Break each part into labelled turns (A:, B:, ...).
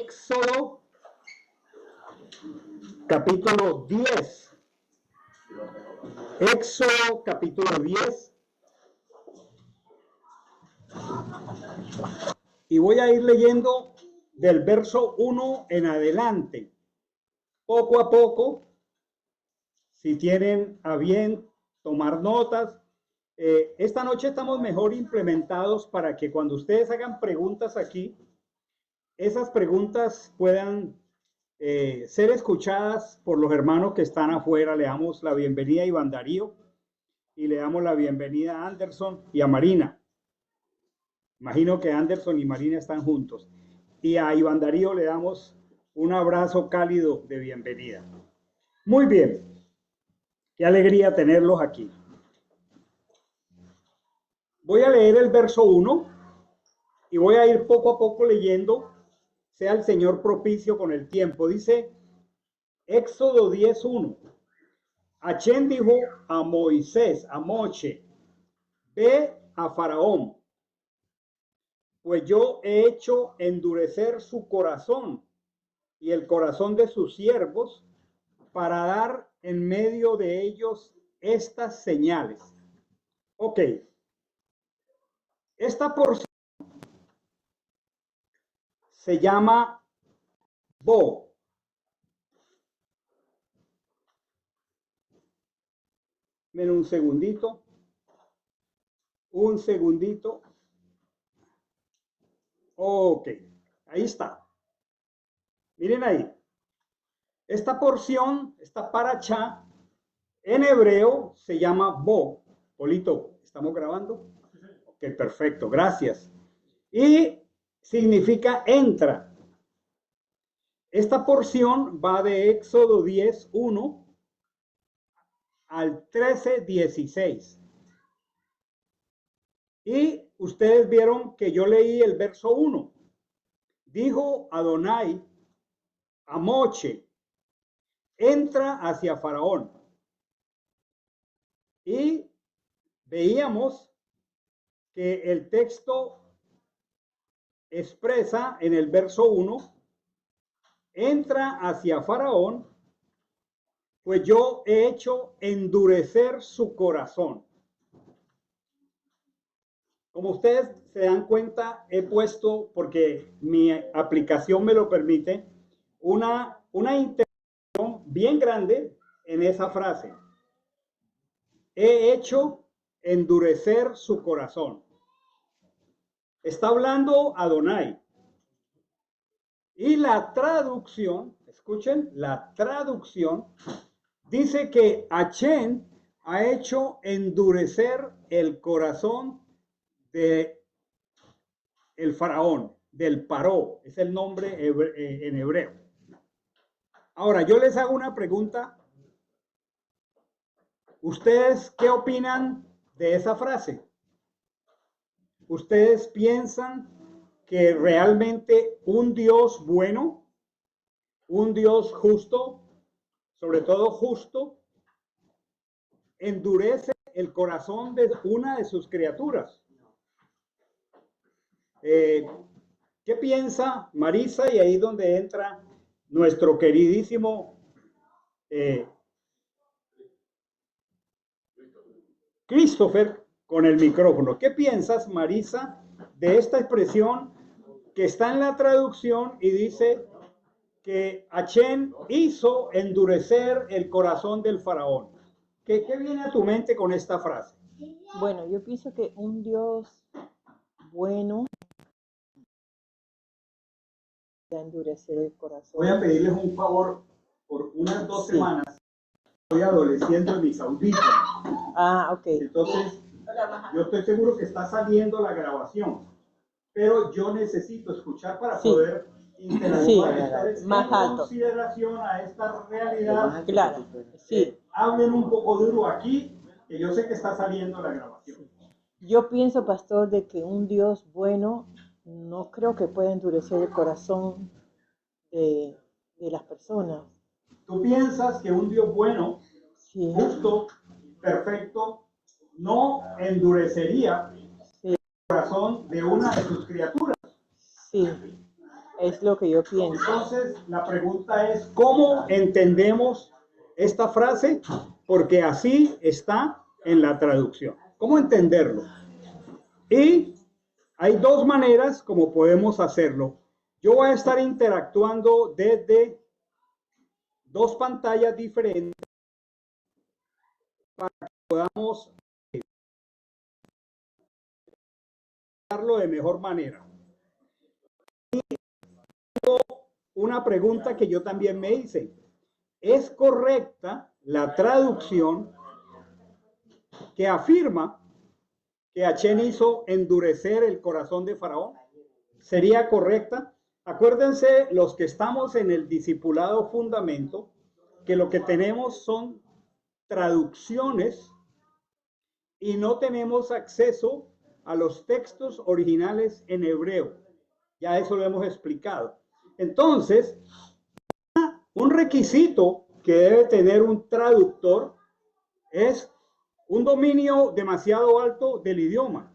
A: Éxodo, capítulo 10. Éxodo, capítulo 10. Y voy a ir leyendo del verso 1 en adelante, poco a poco. Si tienen a bien tomar notas, esta noche estamos mejor implementados para que cuando ustedes hagan preguntas aquí, esas preguntas puedan ser escuchadas por los hermanos que están afuera. Le damos la bienvenida a Iván Darío y le damos la bienvenida a Anderson y a Marina. Imagino que Anderson y Marina están juntos. Y a Iván Darío le damos un abrazo cálido de bienvenida. Muy bien. Qué alegría tenerlos aquí. Voy a leer el verso 1 y voy a ir poco a poco leyendo. Sea el Señor propicio con el tiempo. Dice Éxodo 10:1. Achén dijo a Moisés, a Moche, ve a Faraón, pues yo he hecho endurecer su corazón y el corazón de sus siervos para dar en medio de ellos estas señales. Ok. Esta porción se llama Bo. Ven un segundito. Un segundito. Ok. Ahí está. Miren ahí. Esta porción, esta paracha, en hebreo se llama Bo. Polito, ¿estamos grabando? Ok, perfecto. Gracias. Y significa entra. Esta porción va de Éxodo 10:1 al 13:16. Y ustedes vieron que yo leí el verso 1. Dijo Adonai a Moche, entra hacia Faraón. Y veíamos que el texto expresa en el verso 1, entra hacia Faraón, pues yo he hecho endurecer su corazón. Como ustedes se dan cuenta, he puesto, porque mi aplicación me lo permite, una intervención bien grande en esa frase. He hecho endurecer su corazón. Está hablando Adonai. Y la traducción, escuchen, la traducción dice que Achén ha hecho endurecer el corazón de el faraón, del Paró, es el nombre en hebreo. Ahora, yo les hago una pregunta. ¿Ustedes qué opinan de esa frase? ¿Ustedes piensan que realmente un Dios bueno, un Dios justo, sobre todo justo, endurece el corazón de una de sus criaturas? ¿Qué piensa Marisa? Y ahí donde entra nuestro queridísimo Christopher con el micrófono. ¿Qué piensas, Marisa, de esta expresión que está en la traducción y dice que Achén hizo endurecer el corazón del faraón? ¿Qué viene a tu mente con esta frase?
B: Bueno, yo pienso que un Dios bueno va a endurecer el corazón.
A: Voy a pedirles un favor por unas 2 semanas. Estoy adoleciendo en mis audífonos.
B: Ah, ok.
A: Entonces, yo estoy seguro que está saliendo la grabación, pero yo necesito escuchar para poder interactuar.
B: Más alto.
A: Consideración a esta realidad.
B: Claro, sí.
A: Hablen un poco duro aquí, que yo sé que está saliendo la grabación.
B: Yo pienso, pastor, de que un Dios bueno no creo que pueda endurecer el corazón de las personas.
A: ¿Tú piensas que un Dios bueno, justo, perfecto, no endurecería el corazón de una de sus criaturas?
B: Sí. Es lo que yo pienso.
A: Entonces, la pregunta es, ¿cómo entendemos esta frase? Porque así está en la traducción. ¿Cómo entenderlo? Y hay dos maneras como podemos hacerlo. Yo voy a estar interactuando desde dos pantallas diferentes para que podamos hacerlo de mejor manera. Una pregunta que yo también me hice. ¿Es correcta la traducción que afirma que Achén hizo endurecer el corazón de Faraón? ¿Sería correcta? Acuérdense, los que estamos en el discipulado fundamento, que lo que tenemos son traducciones y no tenemos acceso a los textos originales en hebreo. Ya eso lo hemos explicado. Entonces, un requisito que debe tener un traductor es un dominio demasiado alto del idioma.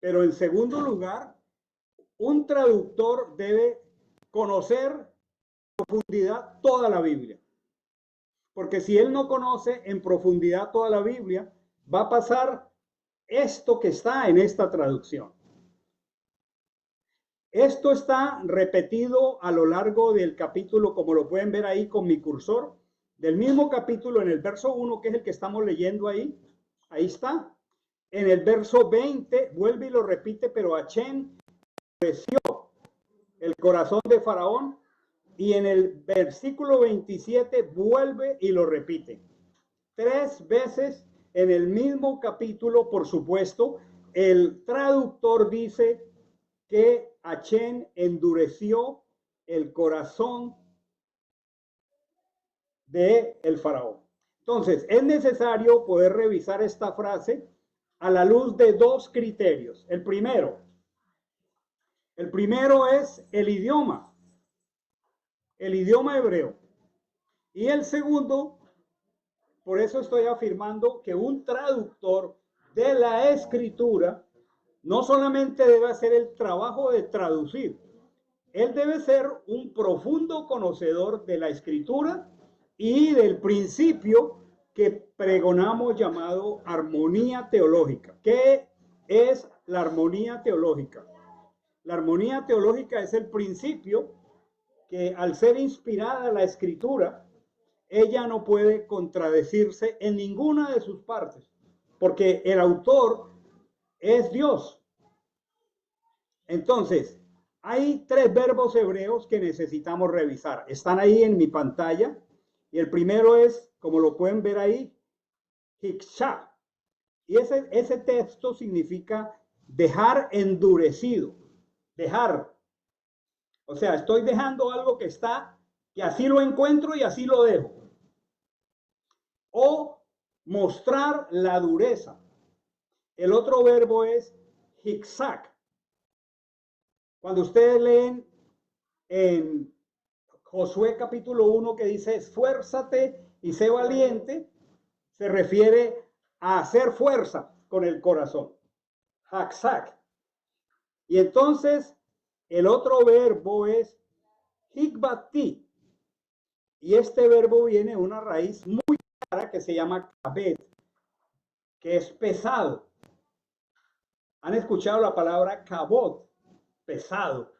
A: Pero en segundo lugar, un traductor debe conocer en profundidad toda la Biblia. Porque si él no conoce en profundidad toda la Biblia, va a pasar esto que está en esta traducción. Esto está repetido a lo largo del capítulo, como lo pueden ver ahí con mi cursor, del mismo capítulo en el verso 1, que es el que estamos leyendo ahí. Ahí está. En el verso 20 vuelve y lo repite, pero Achén endureció el corazón de Faraón, y en el versículo 27 vuelve y lo repite. 3 veces en el mismo capítulo, por supuesto, el traductor dice que Achén endureció el corazón de el faraón. Entonces, es necesario poder revisar esta frase a la luz de dos criterios. El primero es el idioma hebreo. Y el segundo, por eso estoy afirmando que un traductor de la escritura no solamente debe hacer el trabajo de traducir, él debe ser un profundo conocedor de la escritura y del principio que pregonamos llamado armonía teológica. ¿Qué es la armonía teológica? La armonía teológica es el principio que, al ser inspirada la escritura, ella no puede contradecirse en ninguna de sus partes, porque el autor es Dios. Entonces, hay 3 verbos hebreos que necesitamos revisar. Están ahí en mi pantalla. Y el primero es, como lo pueden ver ahí, hiksha. Y ese texto significa dejar endurecido. Dejar. O sea, estoy dejando algo que está, que así lo encuentro y así lo dejo. O mostrar la dureza. El otro verbo es hiksak. Cuando ustedes leen en Josué capítulo 1 que dice esfuérzate y sé valiente, se refiere a hacer fuerza con el corazón. Haksak. Y entonces el otro verbo es hikbati. Y este verbo viene de una raíz muy clara que se llama kabed, que es pesado. ¿Han escuchado la palabra kabod? Pesado.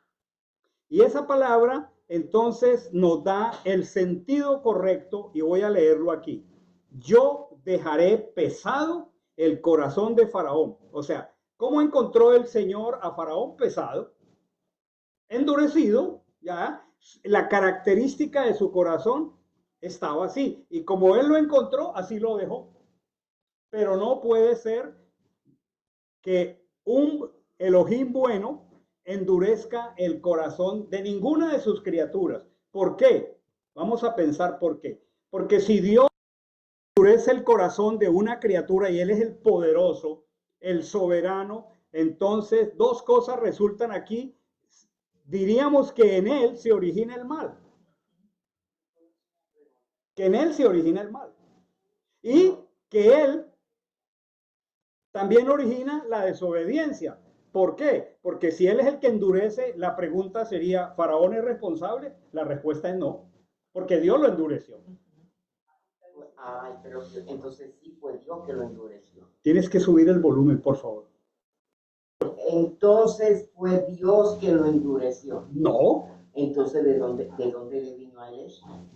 A: Y esa palabra entonces nos da el sentido correcto, y voy a leerlo aquí. Yo dejaré pesado el corazón de Faraón. O sea, ¿cómo encontró el Señor a Faraón? Pesado, endurecido, ya. La característica de su corazón estaba así. Y como él lo encontró, así lo dejó. Pero no puede ser que un Elohim bueno endurezca el corazón de ninguna de sus criaturas. ¿Por qué? Vamos a pensar por qué. Porque si Dios endurece el corazón de una criatura y Él es el poderoso, el soberano, entonces dos cosas resultan aquí. Diríamos que en Él se origina el mal. Que en Él se origina el mal. Y que Él también origina la desobediencia. ¿Por qué? Porque si él es el que endurece, la pregunta sería, ¿Faraón es responsable? La respuesta es no, porque Dios lo endureció.
C: Ay, pero entonces sí fue Dios que lo endureció.
A: Tienes que subir el volumen, por favor.
C: Entonces fue Dios que lo endureció.
A: No.
C: Entonces, ¿de dónde le vino a él?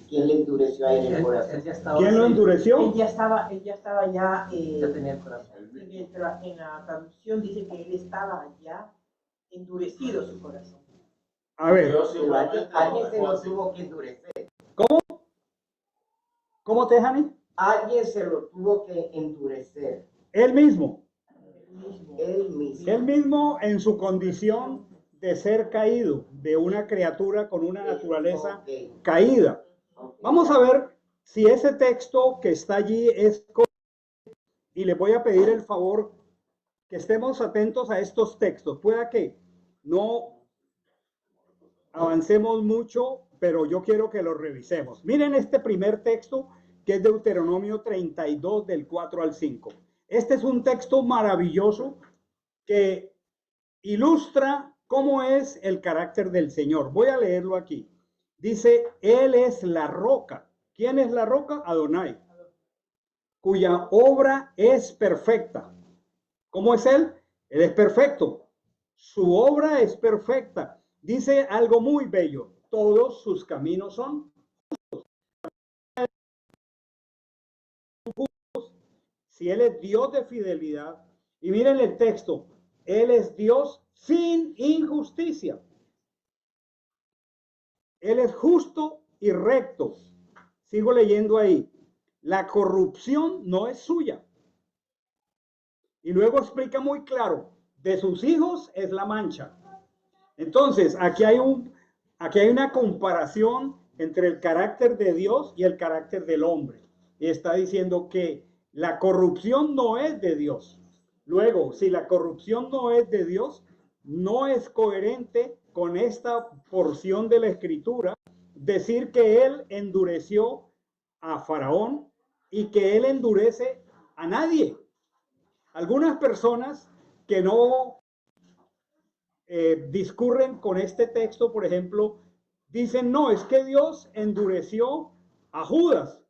C: ¿Quién le endureció a él el corazón?
A: ¿Quién lo endureció?
B: Él ya estaba ya,
C: Ya tenía el corazón.
B: en la traducción dice que él estaba ya endurecido su corazón.
A: A ver,
C: Pero alguien se lo tuvo que endurecer.
A: ¿cómo Tejani?
C: Alguien se lo tuvo que endurecer.
A: Él mismo.
C: Él mismo.
A: Él mismo en su condición de ser caído, de una criatura con una naturaleza caída. Vamos a ver si ese texto que está allí es correcto, y le voy a pedir el favor que estemos atentos a estos textos. Pueda que no avancemos mucho, pero yo quiero que lo revisemos. Miren este primer texto que es Deuteronomio 32 del 4 al 5. Este es un texto maravilloso que ilustra cómo es el carácter del Señor. Voy a leerlo aquí. Dice, Él es la roca. ¿Quién es la roca? Adonai, cuya obra es perfecta. ¿Cómo es Él? Él es perfecto. Su obra es perfecta. Dice algo muy bello. Todos sus caminos son justos. Si Él es Dios de fidelidad. Y miren el texto. Él es Dios sin injusticia. Él es justo y recto. Sigo leyendo ahí. La corrupción no es suya. Y luego explica muy claro, de sus hijos es la mancha. Entonces, aquí hay una comparación entre el carácter de Dios y el carácter del hombre. Y está diciendo que la corrupción no es de Dios. Luego, si la corrupción no es de Dios, no es coherente con esta porción de la Escritura decir que Él endureció a Faraón y que Él endurece a nadie. Algunas personas que no discurren con este texto, por ejemplo, dicen, no, es que Dios endureció a Judas.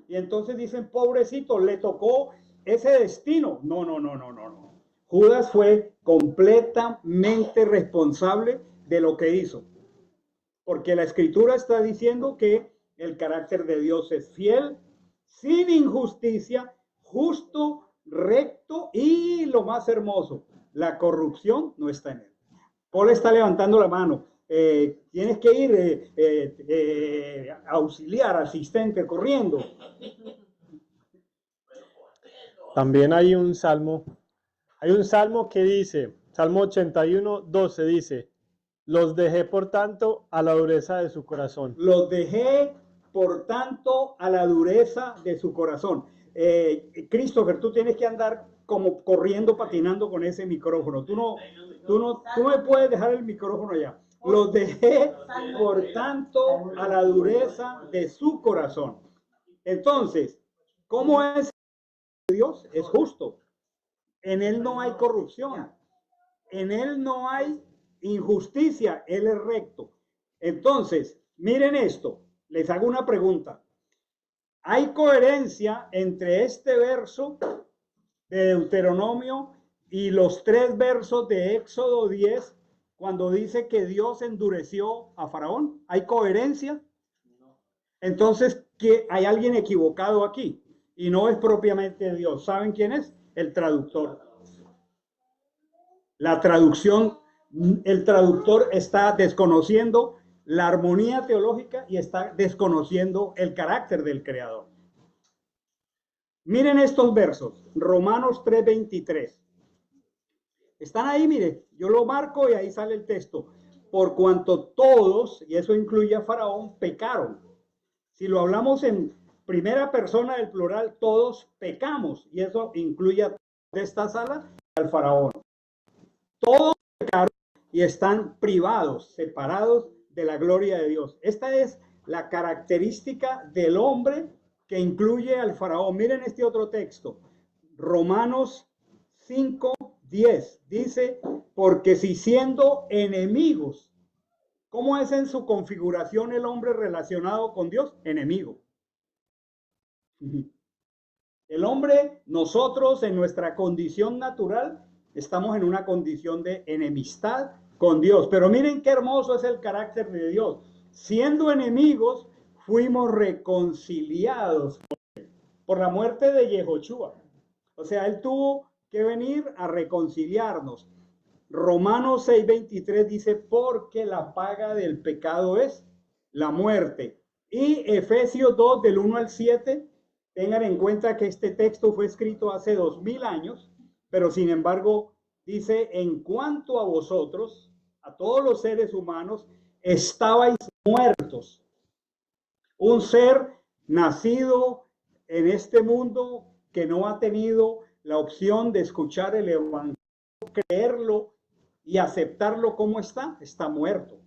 A: Y entonces dicen, pobrecito, le tocó ese destino. No, no, no, no, no, no. Judas fue completamente responsable de lo que hizo. Porque la Escritura está diciendo que el carácter de Dios es fiel, sin injusticia, justo, recto y lo más hermoso, la corrupción no está en él. Paul está levantando la mano. Tienes que ir auxiliar, asistente, corriendo.
D: También hay un salmo que dice, Salmo 81, 12 dice, los dejé por tanto a la dureza de su corazón.
A: Los dejé por tanto a la dureza de su corazón. Christopher, tú tienes que andar como corriendo, patinando con ese micrófono. Tú no me puedes dejar el micrófono allá. Los dejé por tanto a la dureza de su corazón. Entonces, ¿cómo es Dios? Es justo. En él no hay corrupción. En él no hay injusticia. Él es recto. Entonces, miren esto. Les hago una pregunta. ¿Hay coherencia entre este verso de Deuteronomio y los 3 versos de Éxodo 10 cuando dice que Dios endureció a Faraón? ¿Hay coherencia? Entonces, ¿que hay alguien equivocado aquí? Y no es propiamente Dios. ¿Saben quién es? El traductor. La traducción, el traductor está desconociendo la armonía teológica y está desconociendo el carácter del creador. Miren estos versos, Romanos 3:23. Están ahí, mire, yo lo marco y ahí sale el texto. Por cuanto todos, y eso incluye a Faraón, pecaron. Si lo hablamos en primera persona del plural, todos pecamos, y eso incluye a esta sala al Faraón. Todos pecaron y están privados, separados de la gloria de Dios. Esta es la característica del hombre que incluye al Faraón. Miren este otro texto, Romanos 5, 10 dice, porque si siendo enemigos, ¿cómo es en su configuración el hombre relacionado con Dios? Enemigo. El hombre, nosotros en nuestra condición natural, estamos en una condición de enemistad con Dios. Pero miren qué hermoso es el carácter de Dios. Siendo enemigos, fuimos reconciliados por la muerte de Yehoshua. O sea, él tuvo que venir a reconciliarnos. Romanos 6:23 dice, porque la paga del pecado es la muerte. Y Efesios 2, del 1 al 7, tengan en cuenta que este texto fue escrito hace 2000 años, pero sin embargo dice, en cuanto a vosotros, a todos los seres humanos, estabais muertos. Un ser nacido en este mundo que no ha tenido la opción de escuchar el evangelio, creerlo y aceptarlo como está muerto.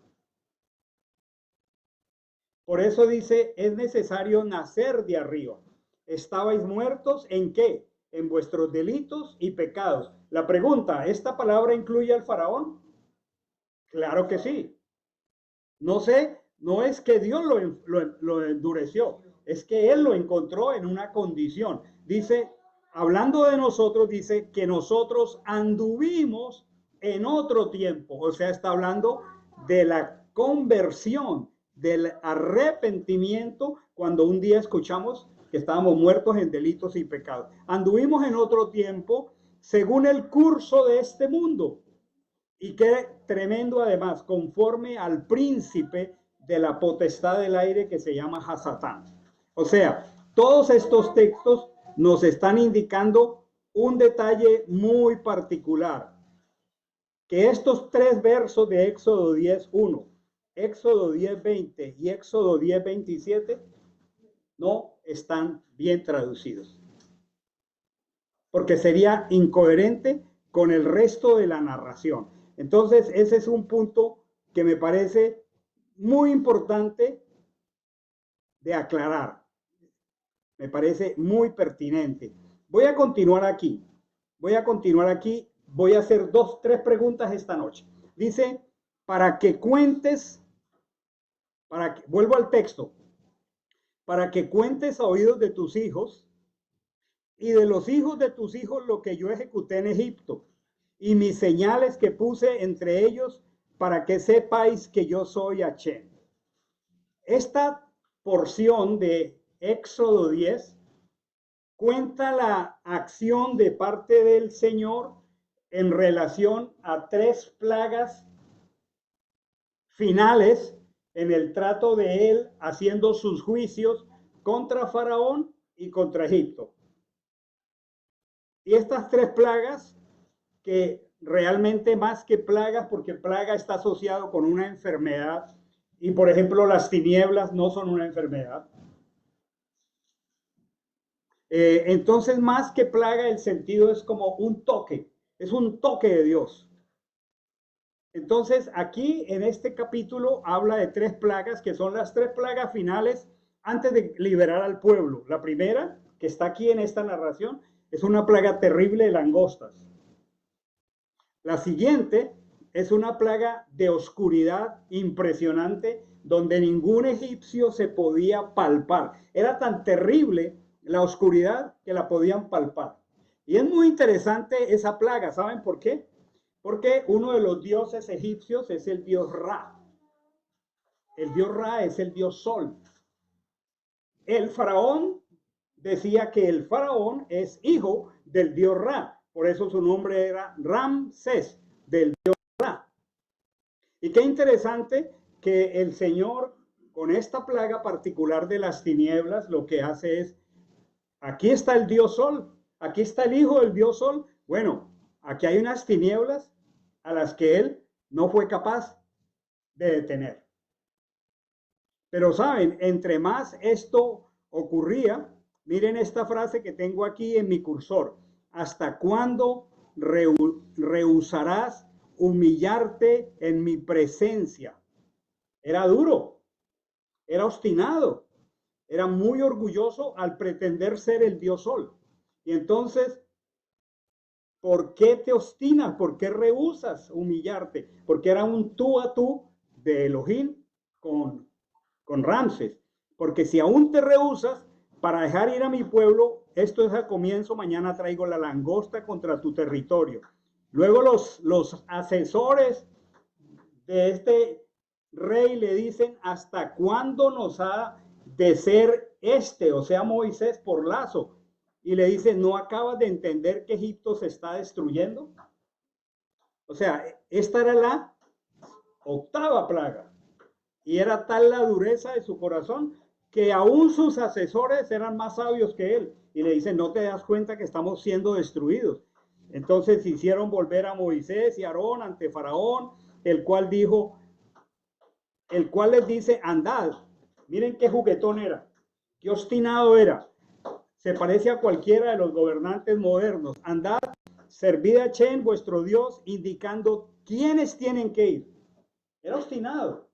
A: Por eso dice, es necesario nacer de arriba. ¿Estabais muertos en qué? En vuestros delitos y pecados. La pregunta, ¿esta palabra incluye al faraón? Claro que sí. No sé, no es que Dios lo endureció, es que él lo encontró en una condición. Dice, hablando de nosotros, dice que nosotros anduvimos en otro tiempo. O sea, está hablando de la conversión, del arrepentimiento, cuando un día escuchamos que estábamos muertos en delitos y pecados. Anduvimos en otro tiempo según el curso de este mundo. Y qué tremendo además, conforme al príncipe de la potestad del aire que se llama Hasatán. O sea, todos estos textos nos están indicando un detalle muy particular, que estos tres versos de Éxodo 10:1, Éxodo 10:20 y Éxodo 10:27 no están bien traducidos, porque sería incoherente con el resto de la narración. Entonces, ese es un punto que me parece muy importante de aclarar. Me parece muy pertinente. Voy a continuar aquí. Voy a hacer 3 preguntas esta noche. Dice, para que cuentes, vuelvo al texto, para que cuentes a oídos de tus hijos y de los hijos de tus hijos lo que yo ejecuté en Egipto y mis señales que puse entre ellos, para que sepáis que yo soy Hashem. Esta porción de Éxodo 10 cuenta la acción de parte del Señor en relación a 3 plagas finales en el trato de él haciendo sus juicios contra Faraón y contra Egipto. Y estas 3 plagas, que realmente más que plagas, porque plaga está asociado con una enfermedad, y por ejemplo las tinieblas no son una enfermedad. Entonces, más que plaga, el sentido es como un toque, es un toque de Dios. Entonces, aquí en este capítulo habla de 3 plagas, que son las 3 plagas finales antes de liberar al pueblo. La primera, que está aquí en esta narración, es una plaga terrible de langostas. La siguiente es una plaga de oscuridad impresionante, donde ningún egipcio se podía palpar. Era tan terrible la oscuridad que la podían palpar. Y es muy interesante esa plaga. ¿Saben por qué? Porque uno de los dioses egipcios es el dios Ra. El dios Ra es el dios sol. El faraón decía que el faraón es hijo del dios Ra. Por eso su nombre era Ramsés, del dios Ra. Y qué interesante que el Señor, con esta plaga particular de las tinieblas, lo que hace es, aquí está el dios sol, aquí está el hijo del dios sol. Bueno, aquí hay unas tinieblas a las que él no fue capaz de detener. Pero saben, entre más esto ocurría, miren esta frase que tengo aquí en mi cursor: ¿hasta cuándo rehusarás humillarte en mi presencia? Era duro, era obstinado, era muy orgulloso al pretender ser el dios sol. Y entonces, ¿por qué te obstinas? ¿Por qué rehusas humillarte? Porque era un tú a tú de Elohim con Ramses. Porque si aún te rehusas para dejar ir a mi pueblo, esto es al comienzo, mañana traigo la langosta contra tu territorio. Luego los asesores de este rey le dicen, ¿hasta cuándo nos ha de ser o sea, Moisés, por lazo? Y le dice, ¿no acabas de entender que Egipto se está destruyendo? O sea, esta era la octava plaga. Y era tal la dureza de su corazón que aún sus asesores eran más sabios que él. Y le dicen, ¿no te das cuenta que estamos siendo destruidos? Entonces hicieron volver a Moisés y Aarón ante Faraón, el cual les dice, andad. Miren qué juguetón era, qué obstinado era. Se parece a cualquiera de los gobernantes modernos. Andad, servid a Hashem, vuestro Dios, indicando quiénes tienen que ir. Era obstinado.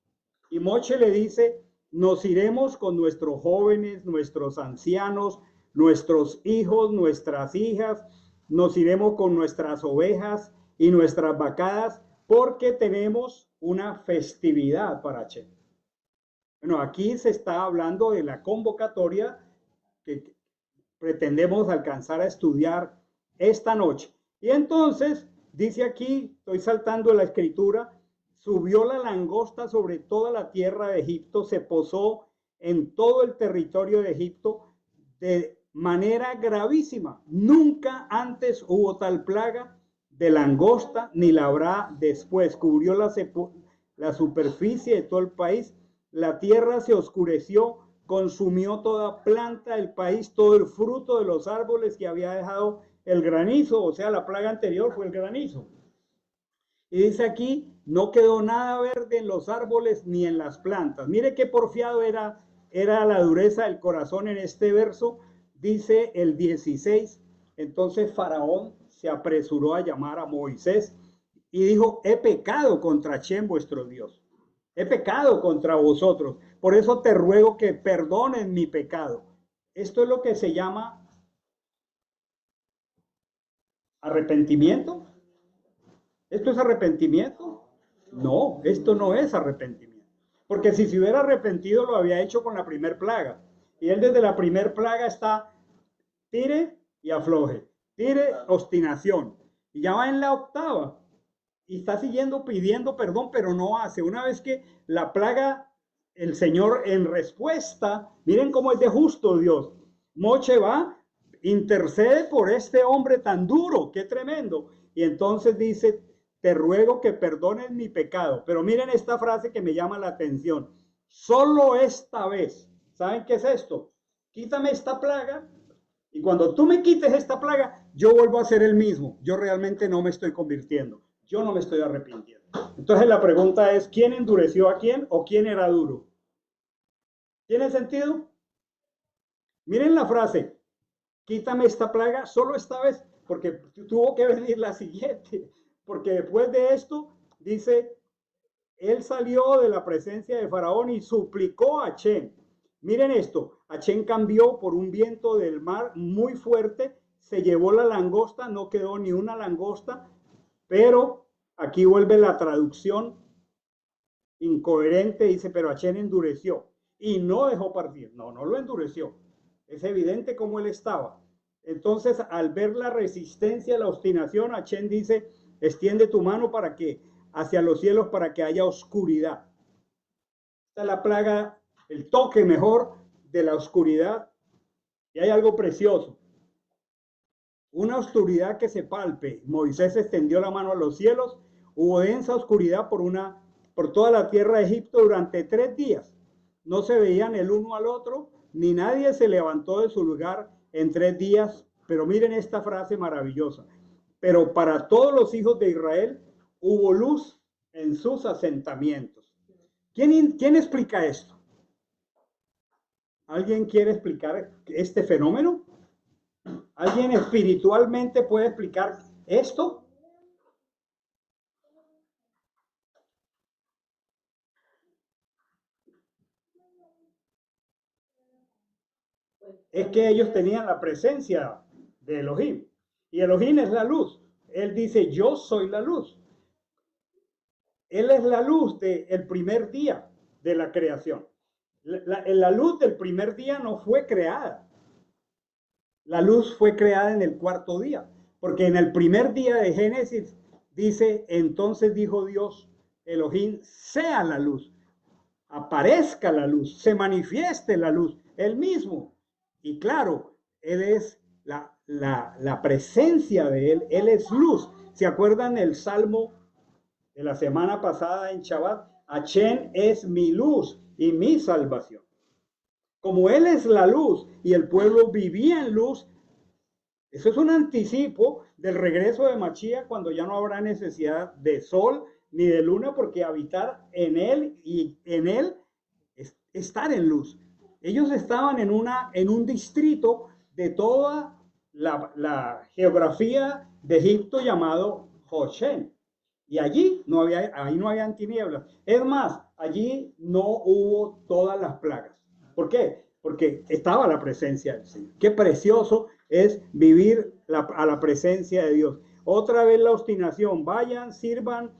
A: Y Moche le dice, nos iremos con nuestros jóvenes, nuestros ancianos, nuestros hijos, nuestras hijas, nos iremos con nuestras ovejas y nuestras vacadas, porque tenemos una festividad para Hashem. Bueno, aquí se está hablando de la convocatoria que pretendemos alcanzar a estudiar esta noche. Y entonces, dice aquí, estoy saltando la escritura, subió la langosta sobre toda la tierra de Egipto, se posó en todo el territorio de Egipto de manera gravísima. Nunca antes hubo tal plaga de langosta, ni la habrá después. Cubrió la superficie de todo el país, la tierra se oscureció, consumió toda planta del país, todo el fruto de los árboles que había dejado el granizo, o sea, la plaga anterior fue el granizo. Y dice aquí, no quedó nada verde en los árboles ni en las plantas. Mire qué porfiado era la dureza del corazón en este verso. Dice el 16, entonces Faraón se apresuró a llamar a Moisés y dijo, he pecado contra Hashem vuestro Dios. He pecado contra vosotros. Por eso te ruego que perdonen mi pecado. Esto es lo que se llama arrepentimiento. ¿Esto es arrepentimiento? No, esto no es arrepentimiento. Porque si se hubiera arrepentido lo había hecho con la primer plaga. Y él desde la primer plaga está tire y afloje. Tire, obstinación. Y ya va en la octava. Y está siguiendo pidiendo perdón, pero no hace. Una vez que la plaga, el Señor en respuesta, miren cómo es de justo Dios. Moche va, intercede por este hombre tan duro, qué tremendo. Y entonces dice, te ruego que perdones mi pecado. Pero miren esta frase que me llama la atención. Solo esta vez. ¿Saben qué es esto? Quítame esta plaga. Y cuando tú me quites esta plaga, yo vuelvo a ser el mismo. Yo realmente no me estoy convirtiendo. Yo no me estoy arrepintiendo. Entonces la pregunta es, ¿quién endureció a quién o quién era duro? ¿Tiene sentido? Miren la frase, quítame esta plaga solo esta vez, porque tuvo que venir la siguiente. Porque después de esto, dice, él salió de la presencia de Faraón y suplicó a Hashem. Miren esto, Hashem cambió por un viento del mar muy fuerte, se llevó la langosta, no quedó ni una langosta, pero aquí vuelve la traducción incoherente, dice, pero Hashem endureció y no dejó partir. No, no lo endureció. Es evidente cómo él estaba. Entonces, al ver la resistencia, la obstinación, Hashem dice, extiende tu mano para que, hacia los cielos, para que haya oscuridad. Esta es la plaga, el toque mejor de la oscuridad. Y hay algo precioso. Una oscuridad que se palpe. Moisés extendió la mano a los cielos. Hubo densa oscuridad por toda la tierra de Egipto durante 3 días. No se veían el uno al otro, ni nadie se levantó de su lugar en 3 días. Pero miren esta frase maravillosa. Pero para todos los hijos de Israel hubo luz en sus asentamientos. ¿Quién explica esto? ¿Alguien quiere explicar este fenómeno? ¿Alguien espiritualmente puede explicar esto? Es que ellos tenían la presencia de Elohim. Y Elohim es la luz. Él dice, yo soy la luz. Él es la luz del primer día de la creación. La luz del primer día no fue creada. La luz fue creada en el cuarto día, porque en el primer día de Génesis dice, entonces dijo Dios, Elohim, sea la luz, aparezca la luz, se manifieste la luz, él mismo. Y claro, él es la presencia de él es luz. ¿Se acuerdan el salmo de la semana pasada en Shabbat? Hashem es mi luz y mi salvación. Como él es la luz y el pueblo vivía en luz, eso es un anticipo del regreso de Mashiach, cuando ya no habrá necesidad de sol ni de luna, porque habitar en él y en él es estar en luz. Ellos estaban en un distrito de toda la geografía de Egipto llamado Goshen. Y allí ahí no habían tinieblas. Es más, allí no hubo todas las plagas. ¿Por qué? Porque estaba la presencia del Señor. Qué precioso es vivir a la presencia de Dios. Otra vez la obstinación. Vayan, sirvan,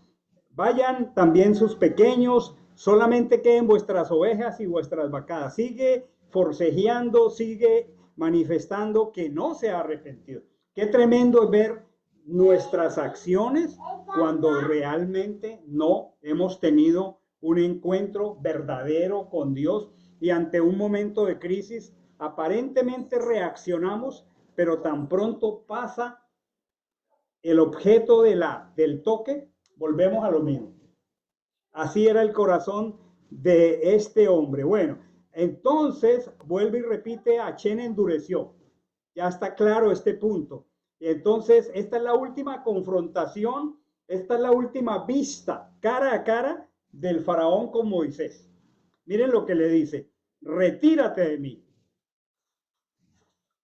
A: vayan también sus pequeños, solamente queden vuestras ovejas y vuestras vacadas. Sigue forcejeando, sigue manifestando que no se ha arrepentido. Qué tremendo es ver nuestras acciones cuando realmente no hemos tenido un encuentro verdadero con Dios, y ante un momento de crisis aparentemente reaccionamos, pero tan pronto pasa el objeto del toque, volvemos a lo mismo. Así era el corazón de este hombre. Bueno, entonces vuelve y repite, Hashem endureció. Ya está claro este punto. Y entonces esta es la última confrontación, esta es la última vista cara a cara del faraón con Moisés. Miren lo que le dice: retírate de mí,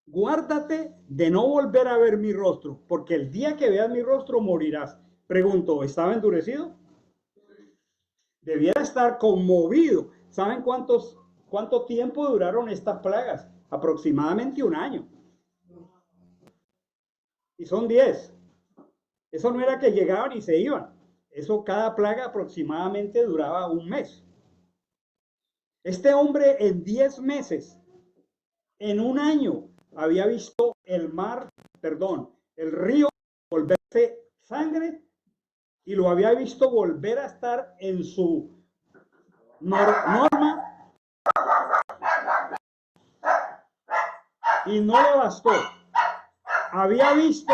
A: guárdate de no volver a ver mi rostro, porque el día que veas mi rostro morirás. Pregunto, ¿estaba endurecido? Debiera estar conmovido. ¿Saben cuánto tiempo duraron estas plagas? Aproximadamente un año. Y son 10. Eso no era que llegaban y se iban. Eso, cada plaga aproximadamente duraba un mes. Este hombre en 10 meses, en un año, había visto el río volverse sangre, y lo había visto volver a estar en su norma, y no le bastó. Había visto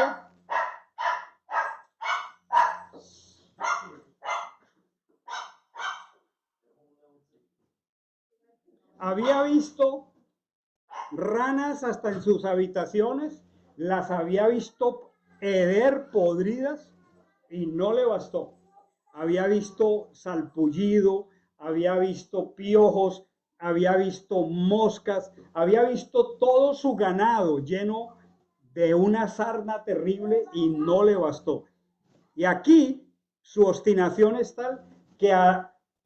A: ranas hasta en sus habitaciones, las había visto heder podridas, y no le bastó. Había visto salpullido, había visto piojos, había visto moscas, había visto todo su ganado lleno de una sarna terrible, y no le bastó. Y aquí su obstinación es tal que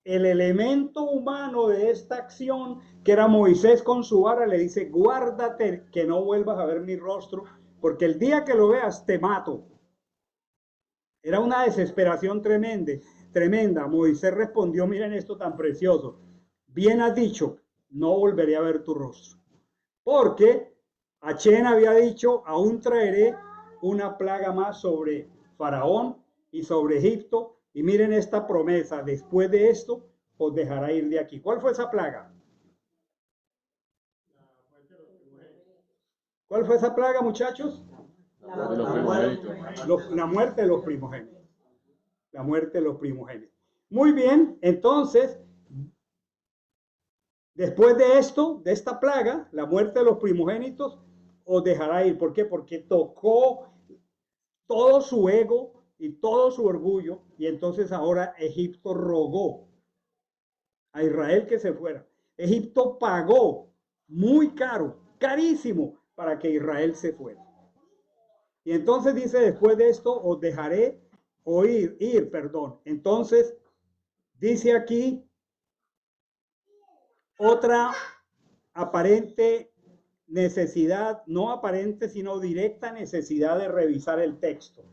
A: el elemento humano de esta acción, que era Moisés con su vara, le dice: guárdate que no vuelvas a ver mi rostro, porque el día que lo veas te mato. Era una desesperación tremenda. Moisés respondió, miren esto tan precioso: bien has dicho, no volveré a ver tu rostro. Porque Hashem había dicho: aún traeré una plaga más sobre Faraón y sobre Egipto. Y miren esta promesa: después de esto os dejará ir de aquí. ¿Cuál fue esa plaga? ¿Cuál fue esa plaga, muchachos? La muerte de los primogénitos. La muerte de los primogénitos. Muy bien, entonces, después de esto, de esta plaga, la muerte de los primogénitos, os dejará ir. ¿Por qué? Porque tocó todo su ego y todo su orgullo, y entonces ahora Egipto rogó a Israel que se fuera. Egipto pagó muy caro, carísimo, para que Israel se fuera. Y entonces dice: después de esto os dejaré ir. Entonces dice aquí otra aparente necesidad, no aparente, sino directa necesidad de revisar el texto.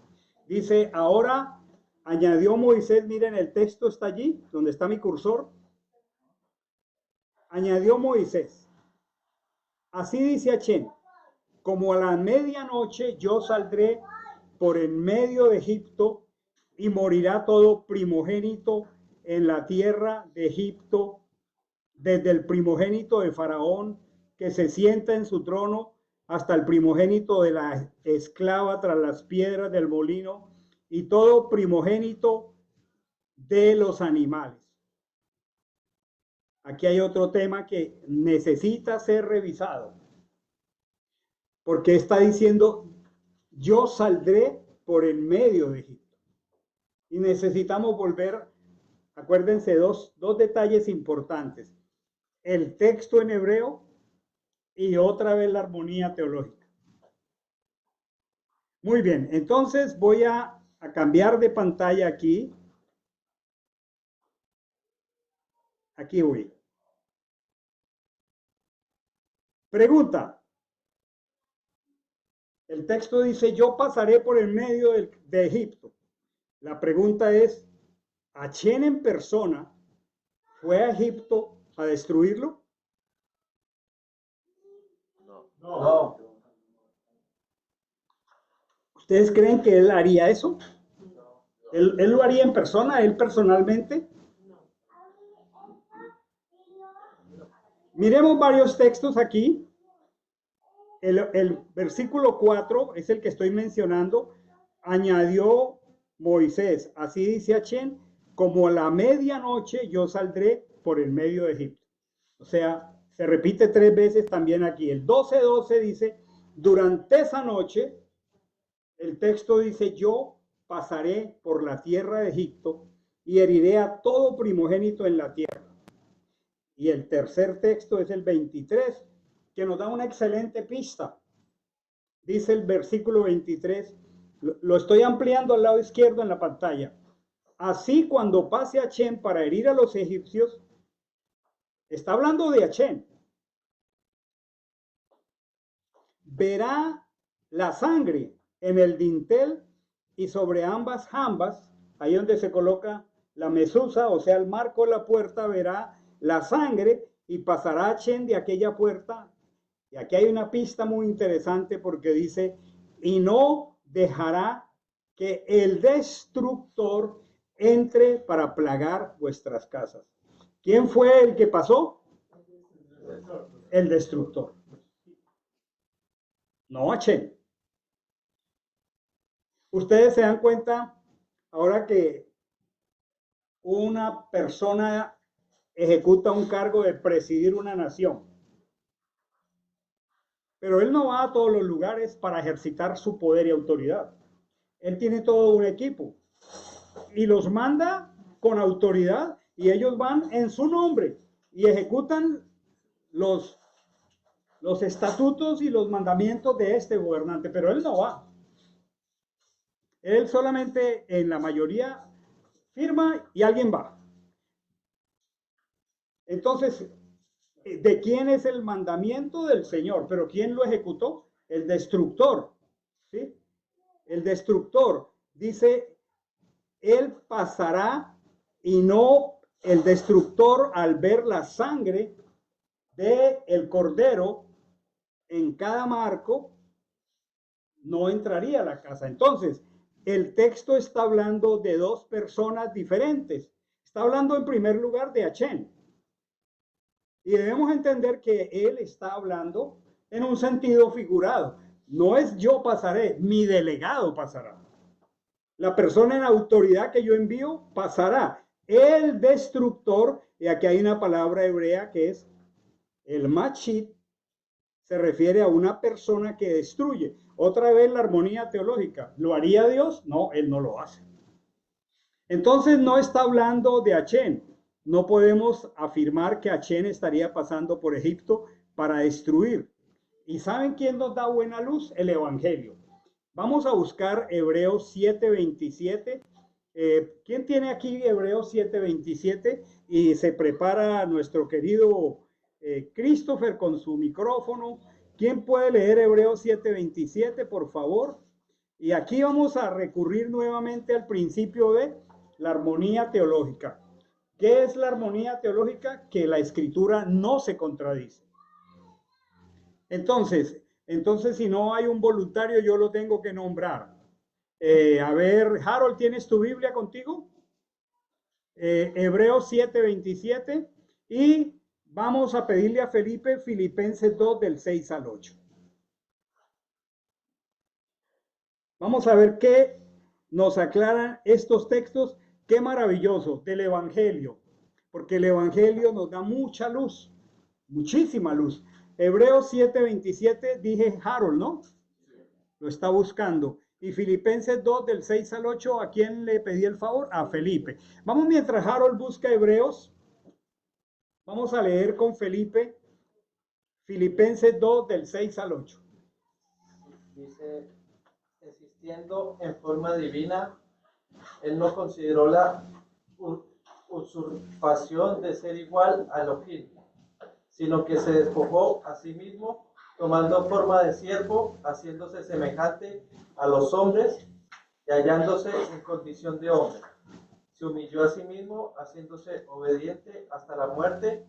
A: Dice, ahora añadió Moisés, miren el texto está allí, donde está mi cursor. Añadió Moisés, así dice Achén, como a la medianoche yo saldré por en medio de Egipto y morirá todo primogénito en la tierra de Egipto, desde el primogénito de Faraón que se sienta en su trono hasta el primogénito de la esclava tras las piedras del molino y todo primogénito de los animales. Aquí hay otro tema que necesita ser revisado, porque está diciendo, yo saldré por en medio de Egipto. Y necesitamos volver, acuérdense, dos detalles importantes. El texto en hebreo y otra vez la armonía teológica. Muy bien, entonces voy a cambiar de pantalla aquí. Aquí voy. Pregunta. El texto dice, yo pasaré por el medio de Egipto. La pregunta es, ¿Achén en persona fue a Egipto a destruirlo?
E: No.
A: ¿Ustedes creen que él haría eso? ¿Él lo haría en persona, él personalmente? Miremos varios textos aquí. El versículo 4 es el que estoy mencionando. Añadió Moisés, así dice Achén, como a la medianoche yo saldré por el medio de Egipto. O sea, se repite 3 veces también aquí. El 12:12 dice, durante esa noche, el texto dice, yo pasaré por la tierra de Egipto y heriré a todo primogénito en la tierra. Y el tercer texto es el 23, que nos da una excelente pista. Dice el versículo 23, lo estoy ampliando al lado izquierdo en la pantalla. Así cuando pase Achén para herir a los egipcios, está hablando de Achén, verá la sangre en el dintel y sobre ambas jambas, ahí donde se coloca la mesusa, o sea, el marco de la puerta, verá la sangre y pasará Achén de aquella puerta. Y aquí hay una pista muy interesante porque dice, y no dejará que el destructor entre para plagar vuestras casas. ¿Quién fue el que pasó? El destructor. No Achén. Ustedes se dan cuenta ahora que una persona ejecuta un cargo de presidir una nación. Pero él no va a todos los lugares para ejercitar su poder y autoridad. Él tiene todo un equipo y los manda con autoridad y ellos van en su nombre y ejecutan los estatutos y los mandamientos de este gobernante, pero él no va. Él solamente en la mayoría firma y alguien va. Entonces, ¿de quién es el mandamiento? Del Señor, pero ¿quién lo ejecutó? El destructor, ¿sí? El destructor dice, él pasará y no el destructor al ver la sangre del cordero en cada marco, no entraría a la casa. Entonces, el texto está hablando de dos personas diferentes. Está hablando en primer lugar de Achén. Y debemos entender que él está hablando en un sentido figurado. No es yo pasaré, mi delegado pasará. La persona en autoridad que yo envío pasará. El destructor, y aquí hay una palabra hebrea que es el machit, se refiere a una persona que destruye. Otra vez la armonía teológica. ¿Lo haría Dios? No, él no lo hace. Entonces no está hablando de Achén. No podemos afirmar que Achén estaría pasando por Egipto para destruir. ¿Y saben quién nos da buena luz? El Evangelio. Vamos a buscar Hebreos 7:27. ¿Quién tiene aquí Hebreos 7:27? Y se prepara nuestro querido Christopher con su micrófono. ¿Quién puede leer Hebreos 7:27, por favor? Y aquí vamos a recurrir nuevamente al principio de la armonía teológica. ¿Qué es la armonía teológica? Que la escritura no se contradice. Entonces, si no hay un voluntario, yo lo tengo que nombrar. A ver, Harold, ¿tienes tu Biblia contigo? Hebreos 7:27 y vamos a pedirle a Felipe Filipenses 2 del 6 al 8. Vamos a ver qué nos aclaran estos textos. Qué maravilloso del Evangelio, porque el Evangelio nos da mucha luz, muchísima luz. Hebreos 7:27, dije Harold, ¿no? Lo está buscando. Y Filipenses 2 del 6 al 8, ¿a quién le pedí el favor? A Felipe. Vamos mientras Harold busca Hebreos. Vamos a leer con Felipe Filipenses 2 del 6 al 8.
E: Dice, existiendo en forma divina, él no consideró la usurpación de ser igual a Elohim, sino que se despojó a sí mismo, tomando forma de siervo, haciéndose semejante a los hombres y hallándose en condición de hombre. Se humilló a sí mismo, haciéndose obediente hasta la muerte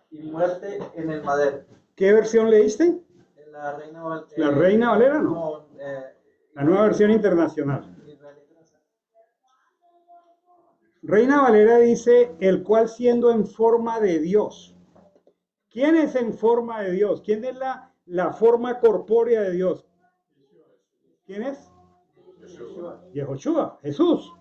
E: y muerte en el madero.
A: ¿Qué versión leíste?
E: En la Reina Valera.
A: ¿La Reina Valera? No. La nueva versión internacional. Reina Valera dice, el cual siendo en forma de Dios. ¿Quién es en forma de Dios? ¿Quién es la forma corpórea de Dios? ¿Quién es? Yehoshua, Jesús.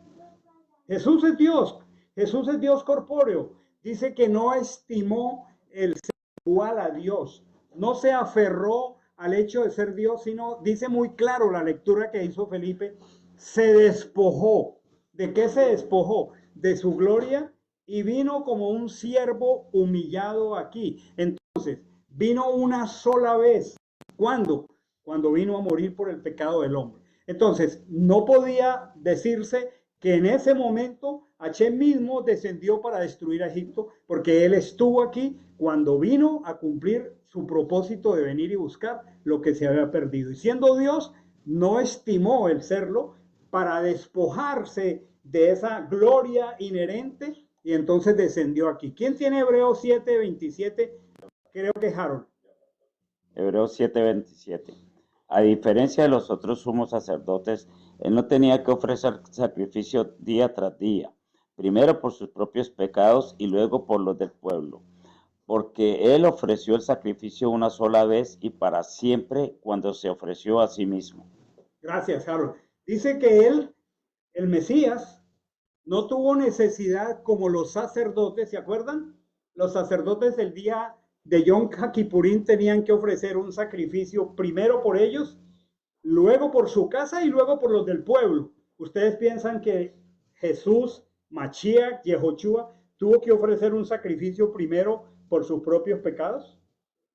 A: Jesús es Dios. Jesús es Dios corpóreo. Dice que no estimó el ser igual a Dios. No se aferró al hecho de ser Dios, sino, dice muy claro la lectura que hizo Felipe, se despojó. ¿De qué se despojó? De su gloria y vino como un siervo humillado aquí. Entonces, vino una sola vez. ¿Cuándo? Cuando vino a morir por el pecado del hombre. Entonces, no podía decirse que en ese momento Hashem mismo descendió para destruir a Egipto, porque él estuvo aquí cuando vino a cumplir su propósito de venir y buscar lo que se había perdido. Y siendo Dios, no estimó el serlo para despojarse de esa gloria inherente y entonces descendió aquí. ¿Quién tiene Hebreos 7:27? Creo que es Harold.
F: Hebreos 7:27. A diferencia de los otros sumos sacerdotes, él no tenía que ofrecer sacrificio día tras día, primero por sus propios pecados y luego por los del pueblo, porque él ofreció el sacrificio una sola vez y para siempre cuando se ofreció a sí mismo.
A: Gracias, Harold. Dice que él, el Mesías, no tuvo necesidad como los sacerdotes, ¿se acuerdan? Los sacerdotes del día de Yom Kippurín tenían que ofrecer un sacrificio primero por ellos, luego por su casa y luego por los del pueblo. ¿Ustedes piensan que Jesús, Mashiach, Yehoshua, tuvo que ofrecer un sacrificio primero por sus propios pecados?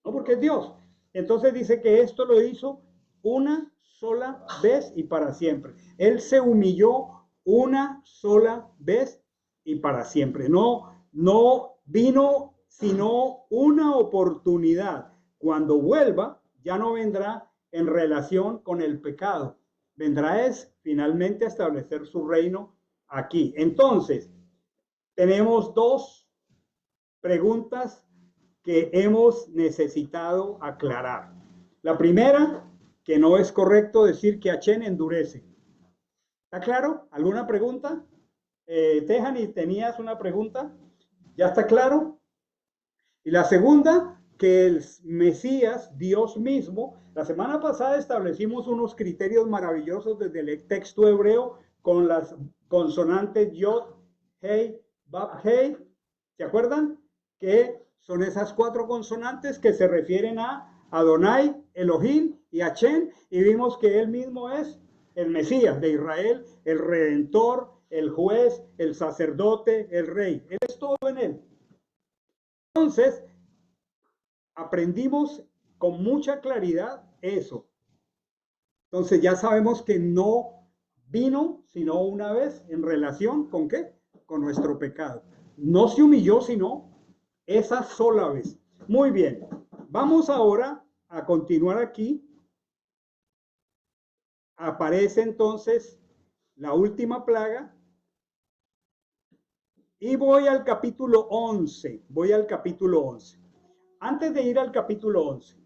A: No, porque es Dios. Entonces dice que esto lo hizo una sola vez y para siempre. Él se humilló una sola vez y para siempre. No vino sino una oportunidad. Cuando vuelva, ya no vendrá en relación con el pecado. Vendrá es finalmente a establecer su reino aquí. Entonces, tenemos dos preguntas que hemos necesitado aclarar. La primera, que no es correcto decir que Hashem endurece. ¿Está claro? ¿Alguna pregunta? Tejani, ¿tenías una pregunta? ¿Ya está claro? Y la segunda, que el Mesías, Dios mismo, la semana pasada establecimos unos criterios maravillosos desde el texto hebreo con las consonantes Yod, Hei, Bab, Hei. ¿Se acuerdan? Que son esas cuatro consonantes que se refieren a Adonai, Elohim y Hashem, y vimos que él mismo es el Mesías de Israel, el Redentor, el juez, el sacerdote, el rey. Él es todo en él. Entonces, aprendimos con mucha claridad eso. Entonces ya sabemos que no vino sino una vez en relación con ¿qué? Con nuestro pecado. No se humilló sino esa sola vez. Muy bien, vamos ahora a continuar aquí aparece entonces la última plaga. Y voy al capítulo 11. Voy al capítulo 11. Antes de ir al capítulo 11,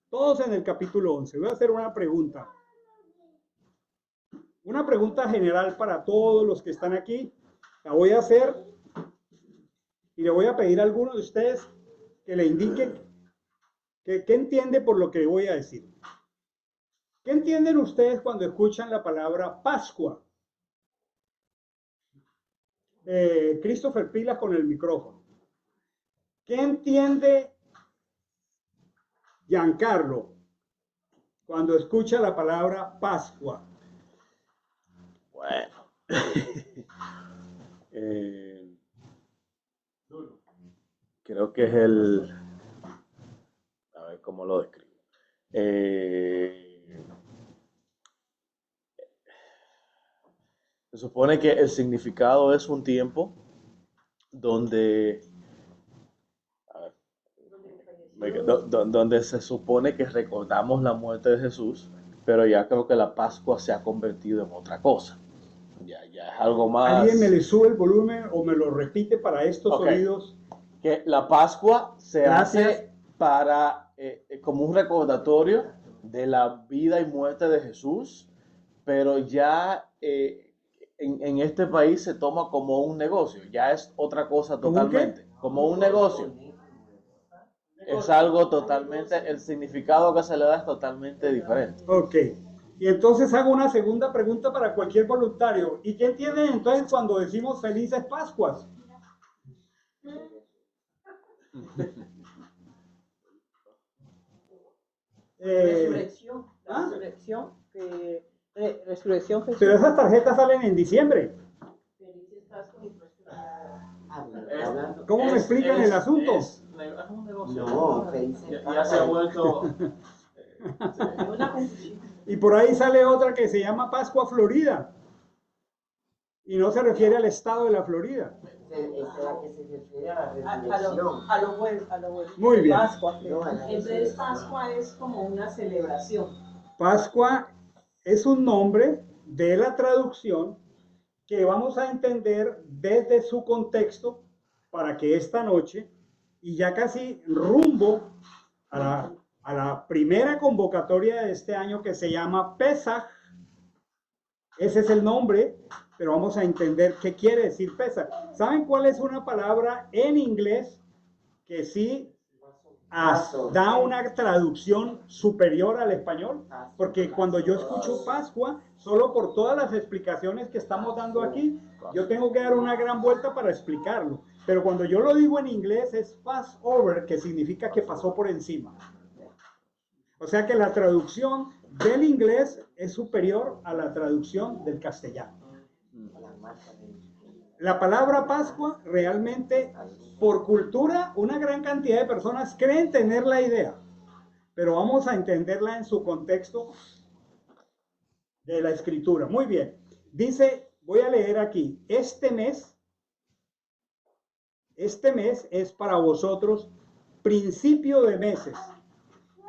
A: todos en el capítulo 11, voy a hacer una pregunta. Una pregunta general para todos los que están aquí. La voy a hacer y le voy a pedir a alguno de ustedes que le indiquen qué entiende por lo que voy a decir. ¿Qué entienden ustedes cuando escuchan la palabra Pascua? Christopher, pilas con el micrófono. ¿Qué entiende Giancarlo cuando escucha la palabra Pascua?
G: Bueno. Creo que es a ver cómo lo describo. Se supone que el significado es un tiempo donde, donde se supone que recordamos la muerte de Jesús, pero ya creo que la Pascua se ha convertido en otra cosa. Ya es algo más.
A: ¿Alguien me le sube el volumen o me lo repite para estos oídos?
G: Que la Pascua se
A: Gracias.
G: hace para como un recordatorio de la vida y muerte de Jesús, pero ya en este país se toma como un negocio, ya es otra cosa
A: ¿Cómo
G: totalmente, como un negocio. Es algo totalmente, el significado que se le da es totalmente diferente.
A: Ok. Y entonces hago una segunda pregunta para cualquier voluntario. ¿Y qué entienden entonces cuando decimos felices Pascuas?
B: Resurrección.
A: ¿ah?
B: Resurrección. Resurrección Jesús.
A: Pero esas tarjetas salen en diciembre.
B: Felices Pascuas y
A: ¿Cómo me explican el asunto?
E: Es un negocio.
C: No, felices
E: Ya se ha vuelto.
B: una confusión.
A: Y por ahí sale otra que se llama Pascua Florida. Y no se refiere al estado de la Florida.
C: ¿Será que se refiere a la
B: A
C: resurrección?
B: lo bueno.
A: Muy bien.
B: Pascua.
C: No, a la
H: Entonces Pascua es como una celebración.
A: Pascua es un nombre de la traducción que vamos a entender desde su contexto para que esta noche, y ya casi rumbo a la primera convocatoria de este año que se llama Pesaj, ese es el nombre, pero vamos a entender qué quiere decir Pesaj. ¿Saben cuál es una palabra en inglés que sí da una traducción superior al español? Porque cuando yo escucho Pascua, solo por todas las explicaciones que estamos dando aquí, yo tengo que dar una gran vuelta para explicarlo. Pero cuando yo lo digo en inglés es Passover, que significa que pasó por encima. O sea que la traducción del inglés es superior a la traducción del castellano. La palabra Pascua realmente, por cultura, una gran cantidad de personas creen tener la idea, pero vamos a entenderla en su contexto de la escritura. Muy bien. Dice, voy a leer aquí, este mes es para vosotros principio de meses.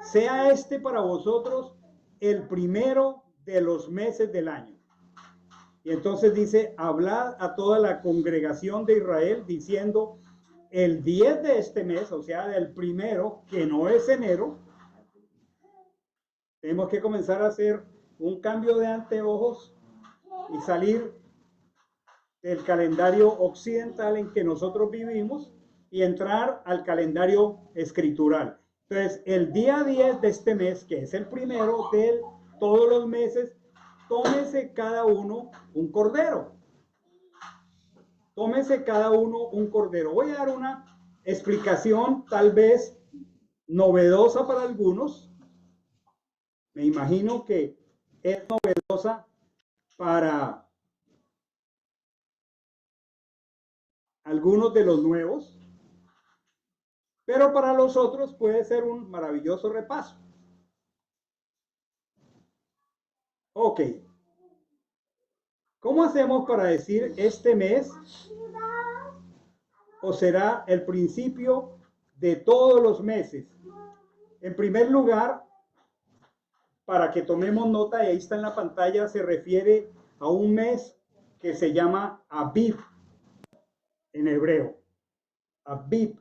A: Sea este para vosotros el primero de los meses del año. Y entonces dice, hablad a toda la congregación de Israel diciendo, el 10 de este mes, o sea, del primero, que no es enero, tenemos que comenzar a hacer un cambio de anteojos y salir del calendario occidental en que nosotros vivimos y entrar al calendario escritural. Entonces, el día 10 de este mes, que es el primero de todos los meses, tómese cada uno un cordero. Tómese cada uno un cordero. Voy a dar una explicación tal vez novedosa para algunos. Me imagino que es novedosa para algunos de los nuevos, pero para los otros puede ser un maravilloso repaso. Ok. ¿Cómo hacemos para decir este mes o será el principio de todos los meses? En primer lugar, para que tomemos nota, y ahí está en la pantalla, se refiere a un mes que se llama Abib en hebreo. Abib.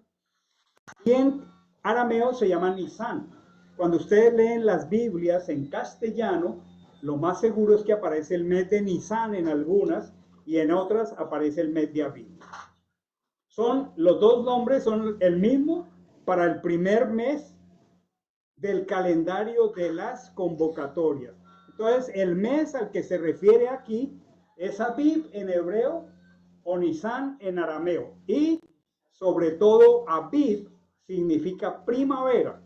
A: Y en arameo se llama Nisan. Cuando ustedes leen las Biblias en castellano, lo más seguro es que aparece el mes de Nisan en algunas y en otras aparece el mes de Abib. Los dos nombres son el mismo para el primer mes del calendario de las convocatorias. Entonces, el mes al que se refiere aquí es Abib en hebreo o Nisan en arameo. Y sobre todo, Abib significa primavera.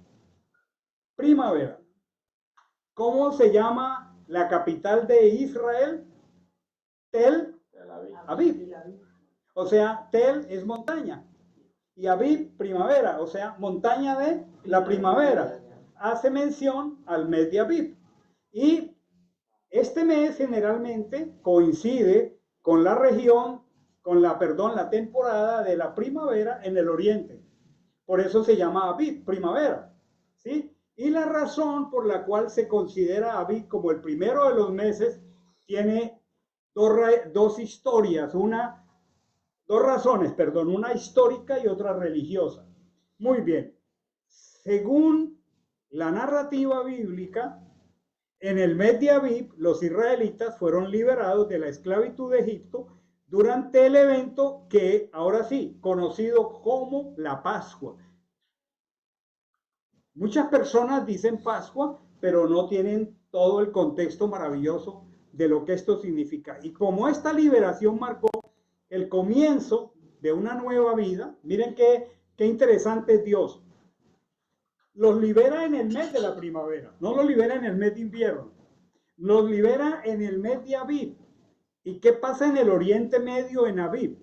A: Primavera. ¿Cómo se llama la capital de Israel? Tel Aviv. O sea, Tel es montaña. Y Aviv, primavera. O sea, montaña de la primavera. Hace mención al mes de Aviv. Y este mes generalmente coincide con la región, la temporada de la primavera en el oriente. Por eso se llama Aviv, primavera. ¿Sí? Y la razón por la cual se considera Aviv como el primero de los meses tiene dos historias, dos razones, una histórica y otra religiosa. Muy bien. Según la narrativa bíblica, en el mes de Aviv, los israelitas fueron liberados de la esclavitud de Egipto durante el evento que, ahora sí, conocido como la Pascua. Muchas personas dicen Pascua, pero no tienen todo el contexto maravilloso de lo que esto significa. Y como esta liberación marcó el comienzo de una nueva vida, miren qué interesante es Dios. Los libera en el mes de la primavera, no los libera en el mes de invierno, los libera en el mes de Aviv. ¿Y qué pasa en el Oriente Medio en Aviv?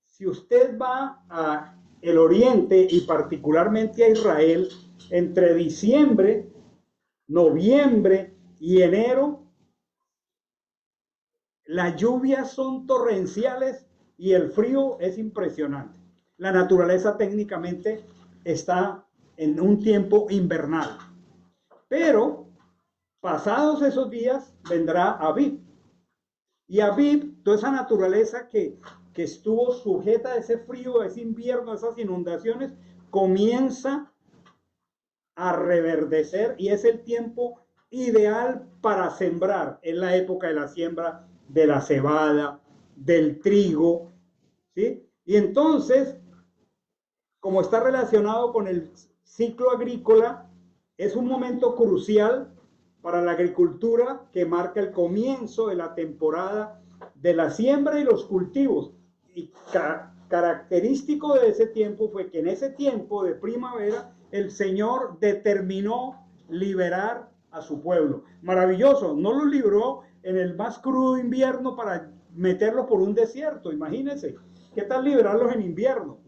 A: Si usted va a el Oriente y particularmente a Israel, entre diciembre, noviembre y enero, las lluvias son torrenciales y el frío es impresionante. La naturaleza técnicamente está en un tiempo invernal. Pero, pasados esos días, vendrá Aviv. Y Aviv, toda esa naturaleza que estuvo sujeta a ese frío, a ese invierno, a esas inundaciones, comienza a reverdecer y es el tiempo ideal para sembrar. Es la época de la siembra de la cebada, del trigo, ¿sí? Y entonces, como está relacionado con el ciclo agrícola, es un momento crucial para la agricultura que marca el comienzo de la temporada de la siembra y los cultivos. Y característico de ese tiempo fue que en ese tiempo de primavera el Señor determinó liberar a su pueblo. Maravilloso, no los libró en el más crudo invierno para meterlos por un desierto, imagínense. ¿Qué tal liberarlos en invierno?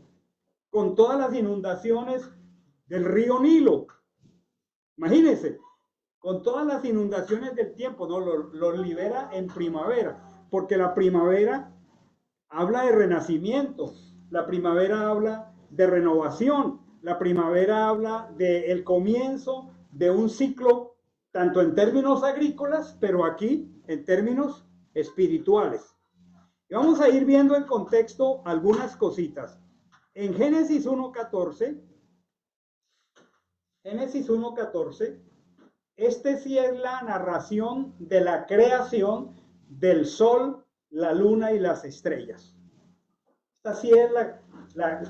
A: Con todas las inundaciones del río Nilo. Imagínense, con todas las inundaciones del tiempo, no, los libera en primavera, porque la primavera habla de renacimiento, la primavera habla de renovación, la primavera habla del comienzo de un ciclo, tanto en términos agrícolas, pero aquí en términos espirituales. Y vamos a ir viendo en contexto algunas cositas. En Génesis 1:14, este sí es la narración de la creación del sol, la luna y las estrellas. Esta sí es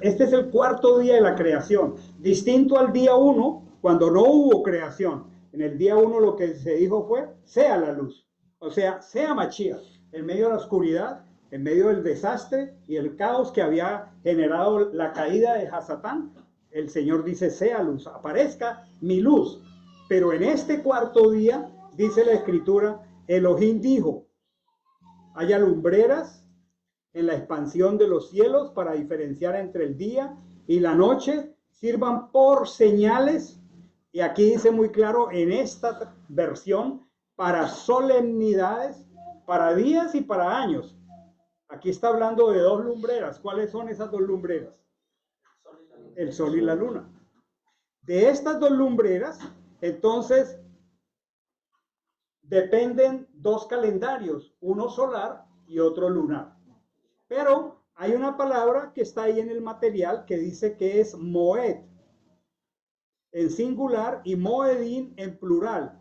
A: este es el cuarto día de la creación, distinto al día 1, cuando no hubo creación. En el día 1 lo que se dijo fue, sea la luz, o sea, sea Mashiach, en medio de la oscuridad, en medio del desastre y el caos que había generado la caída de Hasatán. El Señor dice, sea luz, aparezca mi luz. Pero en este cuarto día, dice la Escritura, Elohim dijo, haya lumbreras en la expansión de los cielos para diferenciar entre el día y la noche, sirvan por señales, y aquí dice muy claro en esta versión, para solemnidades, para días y para años. Aquí está hablando de dos lumbreras. ¿Cuáles son esas dos lumbreras? El sol y la luna. De estas dos lumbreras, entonces, dependen dos calendarios, uno solar y otro lunar. Pero hay una palabra que está ahí en el material que dice que es moed en singular y moedín en plural,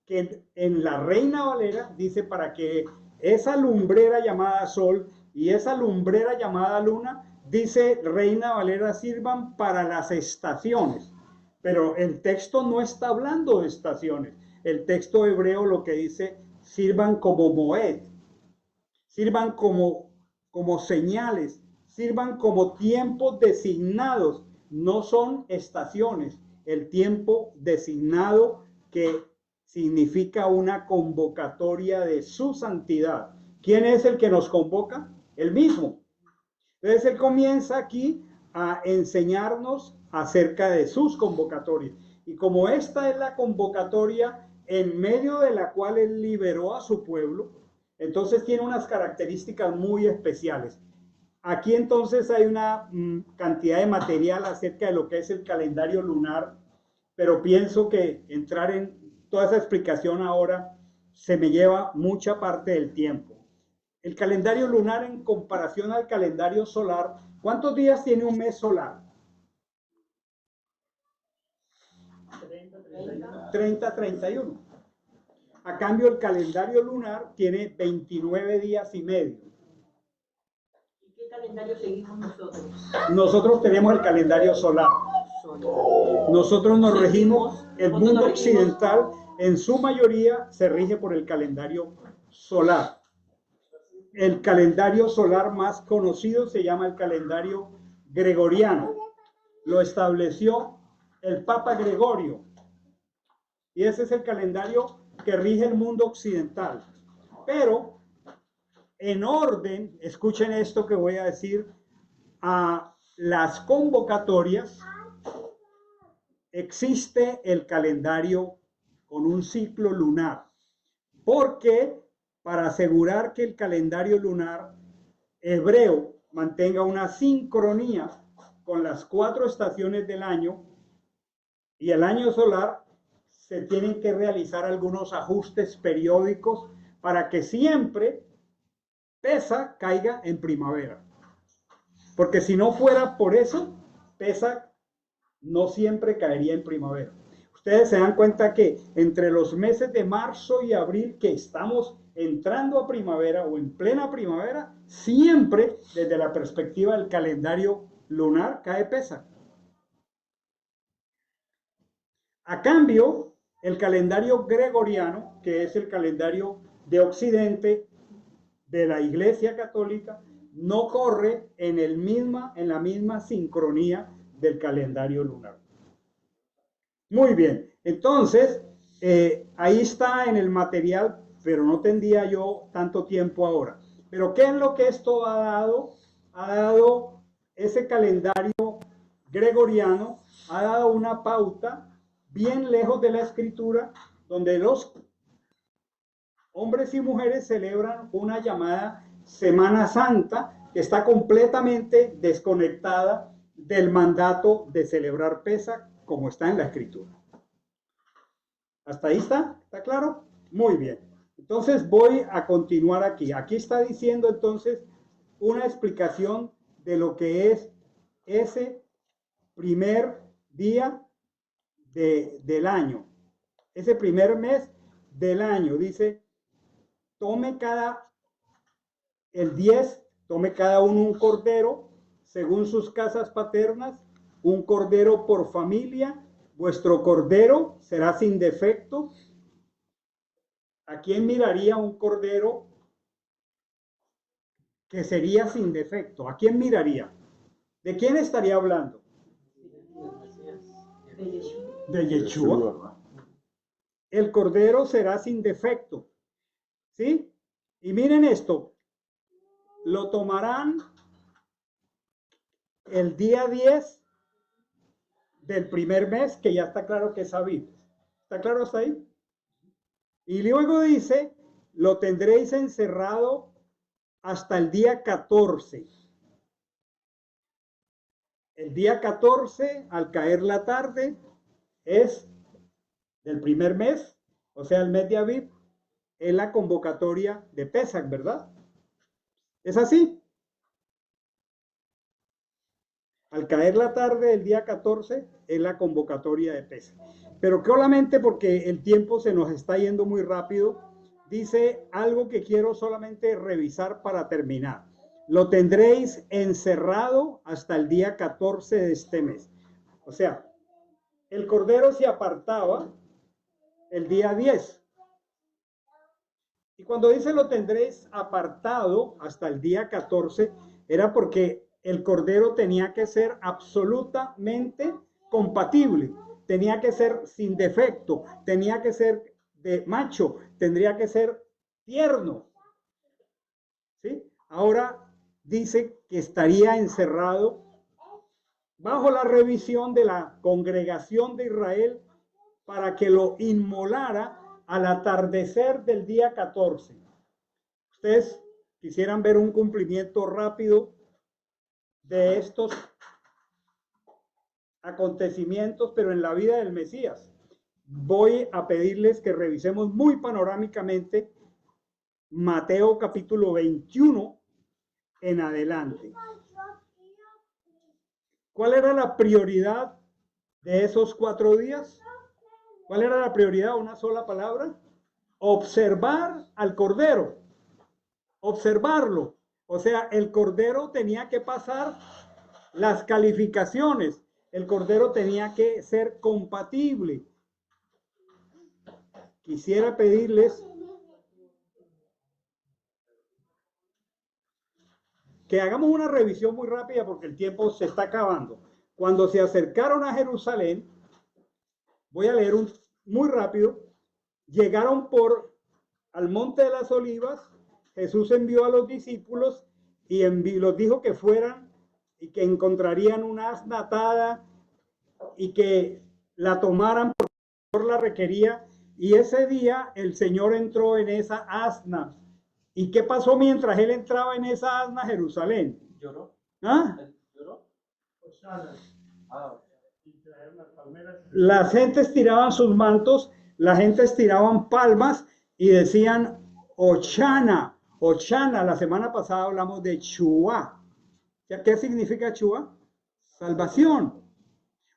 A: que en la Reina Valera dice para que esa lumbrera llamada sol y esa lumbrera llamada luna, dice Reina Valera, sirvan para las estaciones. Pero el texto no está hablando de estaciones. El texto hebreo lo que dice, sirvan como moed, sirvan como señales, sirvan como tiempos designados, no son estaciones. El tiempo designado que significa una convocatoria de su santidad. ¿Quién es el que nos convoca? El mismo. Entonces él comienza aquí a enseñarnos acerca de sus convocatorias. Y como esta es la convocatoria en medio de la cual él liberó a su pueblo, entonces tiene unas características muy especiales. Aquí entonces hay una cantidad de material acerca de lo que es el calendario lunar, pero pienso que entrar en toda esa explicación ahora se me lleva mucha parte del tiempo. El calendario lunar en comparación al calendario solar, ¿cuántos días tiene un mes solar? 30, 31. A cambio, el calendario lunar tiene 29 días y medio.
H: ¿Y qué calendario seguimos nosotros?
A: Nosotros tenemos el calendario solar. Nosotros nos regimos, el mundo occidental en su mayoría se rige por el calendario solar. El calendario solar más conocido se llama el calendario gregoriano. Lo estableció el Papa Gregorio. Y ese es el calendario que rige el mundo occidental. Pero en orden, escuchen esto que voy a decir, a las convocatorias, existe el calendario con un ciclo lunar. Porque para asegurar que el calendario lunar hebreo mantenga una sincronía con las 4 estaciones del año y el año solar, se tienen que realizar algunos ajustes periódicos para que siempre Pesach caiga en primavera. Porque si no fuera por eso, Pesach no siempre caería en primavera. Ustedes se dan cuenta que entre los meses de marzo y abril, que estamos entrando a primavera o en plena primavera, siempre desde la perspectiva del calendario lunar cae Pesach. A cambio, el calendario gregoriano, que es el calendario de Occidente de la Iglesia Católica, no corre en la misma sincronía del calendario lunar. Muy bien, entonces, ahí está en el material, pero no tendría yo tanto tiempo ahora. Pero ¿qué es lo que esto ha dado? Ha dado ese calendario gregoriano, ha dado una pauta bien lejos de la escritura, donde los hombres y mujeres celebran una llamada Semana Santa, que está completamente desconectada del mandato de celebrar Pesach, como está en la escritura. ¿Hasta ahí está? ¿Está claro? Muy bien. Entonces voy a continuar aquí. Aquí está diciendo entonces una explicación de lo que es ese primer día del año, ese primer mes del año. Dice, tome cada uno un cordero según sus casas paternas, un cordero por familia. Vuestro cordero será sin defecto. ¿A quién miraría un cordero que sería sin defecto? ¿A quién miraría? ¿De quién estaría hablando? De Yeshua. El cordero será sin defecto. ¿Sí? Y miren esto. Lo tomarán el día 10 del primer mes, que ya está claro que es Aviv. ¿Está claro hasta ahí? Y luego dice, lo tendréis encerrado hasta el día 14. El día 14, al caer la tarde, es del primer mes, o sea, el mes de Aviv, es la convocatoria de Pesach, ¿verdad? ¿Es así? Al caer la tarde del día 14 es la convocatoria de Pesach. Pero que solamente porque el tiempo se nos está yendo muy rápido, dice algo que quiero solamente revisar para terminar. Lo tendréis encerrado hasta el día 14 de este mes. O sea, el cordero se apartaba el día 10. Y cuando dice lo tendréis apartado hasta el día 14, era porque el cordero tenía que ser absolutamente compatible, tenía que ser sin defecto, tenía que ser de macho, tendría que ser tierno. ¿Sí? Ahora dice que estaría encerrado bajo la revisión de la congregación de Israel para que lo inmolara al atardecer del día 14. Ustedes quisieran ver un cumplimiento rápido de estos acontecimientos, pero en la vida del Mesías. Voy a pedirles que revisemos muy panorámicamente Mateo capítulo 21 en adelante. ¿Cuál era la prioridad de esos 4 días? ¿Cuál era la prioridad? Una sola palabra. Observar al Cordero. Observarlo. O sea, el Cordero tenía que pasar las calificaciones. El Cordero tenía que ser compatible. Quisiera pedirles que hagamos una revisión muy rápida porque el tiempo se está acabando. Cuando se acercaron a Jerusalén, voy a leer muy rápido, llegaron al Monte de las Olivas, Jesús envió a los discípulos y los dijo que fueran y que encontrarían una asna atada y que la tomaran porque el Señor la requería. Y ese día el Señor entró en esa asna. ¿Y qué pasó mientras él entraba en esa asna a Jerusalén?
E: ¿Lloró?
A: ¿Ah?
E: ¿Lloró?
A: Las gentes tiraban sus mantos, las gentes tiraban palmas y decían Hoshana, Hoshana. La semana pasada hablamos de Chua. ¿Qué significa Chua? Salvación.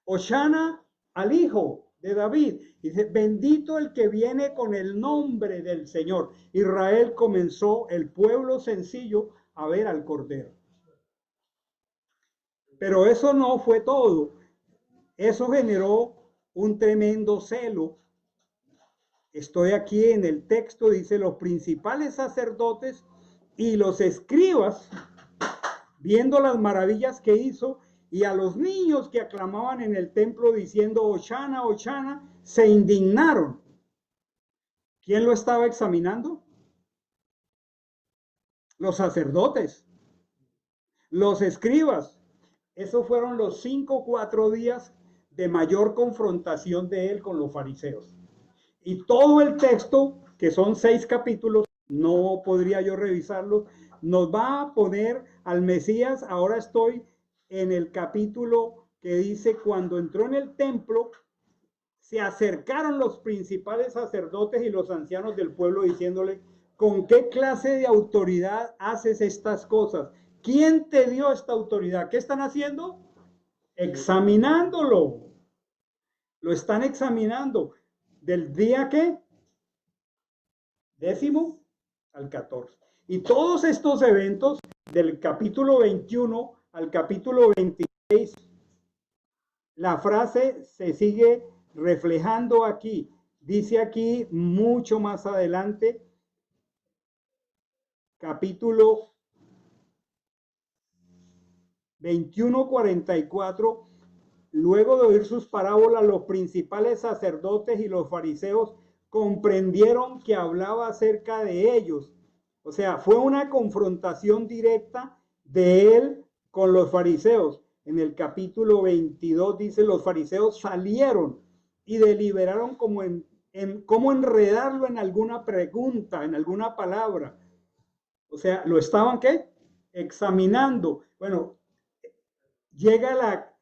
A: Hoshana al Hijo de David. Dice, bendito el que viene con el nombre del Señor. Israel comenzó, el pueblo sencillo, a ver al Cordero. Pero eso no fue todo. Eso generó un tremendo celo. Estoy aquí en el texto, dice, los principales sacerdotes y los escribas, viendo las maravillas que hizo, y a los niños que aclamaban en el templo diciendo Hoshana, Hoshana, se indignaron. ¿Quién lo estaba examinando? Los sacerdotes, los escribas. Esos fueron los 5 o 4 días de mayor confrontación de él con los fariseos. Y todo el texto, que son 6 capítulos, no podría yo revisarlo, nos va a poner al Mesías. Ahora estoy en el capítulo que dice, cuando entró en el templo, se acercaron los principales sacerdotes y los ancianos del pueblo diciéndole, ¿con qué clase de autoridad haces estas cosas? ¿Quién te dio esta autoridad? ¿Qué están haciendo? Examinándolo. Lo están examinando. ¿Del día qué? 10º al 14. Y todos estos eventos, del capítulo 21 al capítulo 26, la frase se sigue reflejando aquí. Dice aquí mucho más adelante, capítulo 21:44, luego de oír sus parábolas, los principales sacerdotes y los fariseos comprendieron que hablaba acerca de ellos. O sea, fue una confrontación directa de él con los fariseos. En el capítulo 22 dice, los fariseos salieron y deliberaron como cómo enredarlo en alguna pregunta, en alguna palabra. O sea, lo estaban, ¿qué? Examinando. Bueno, llega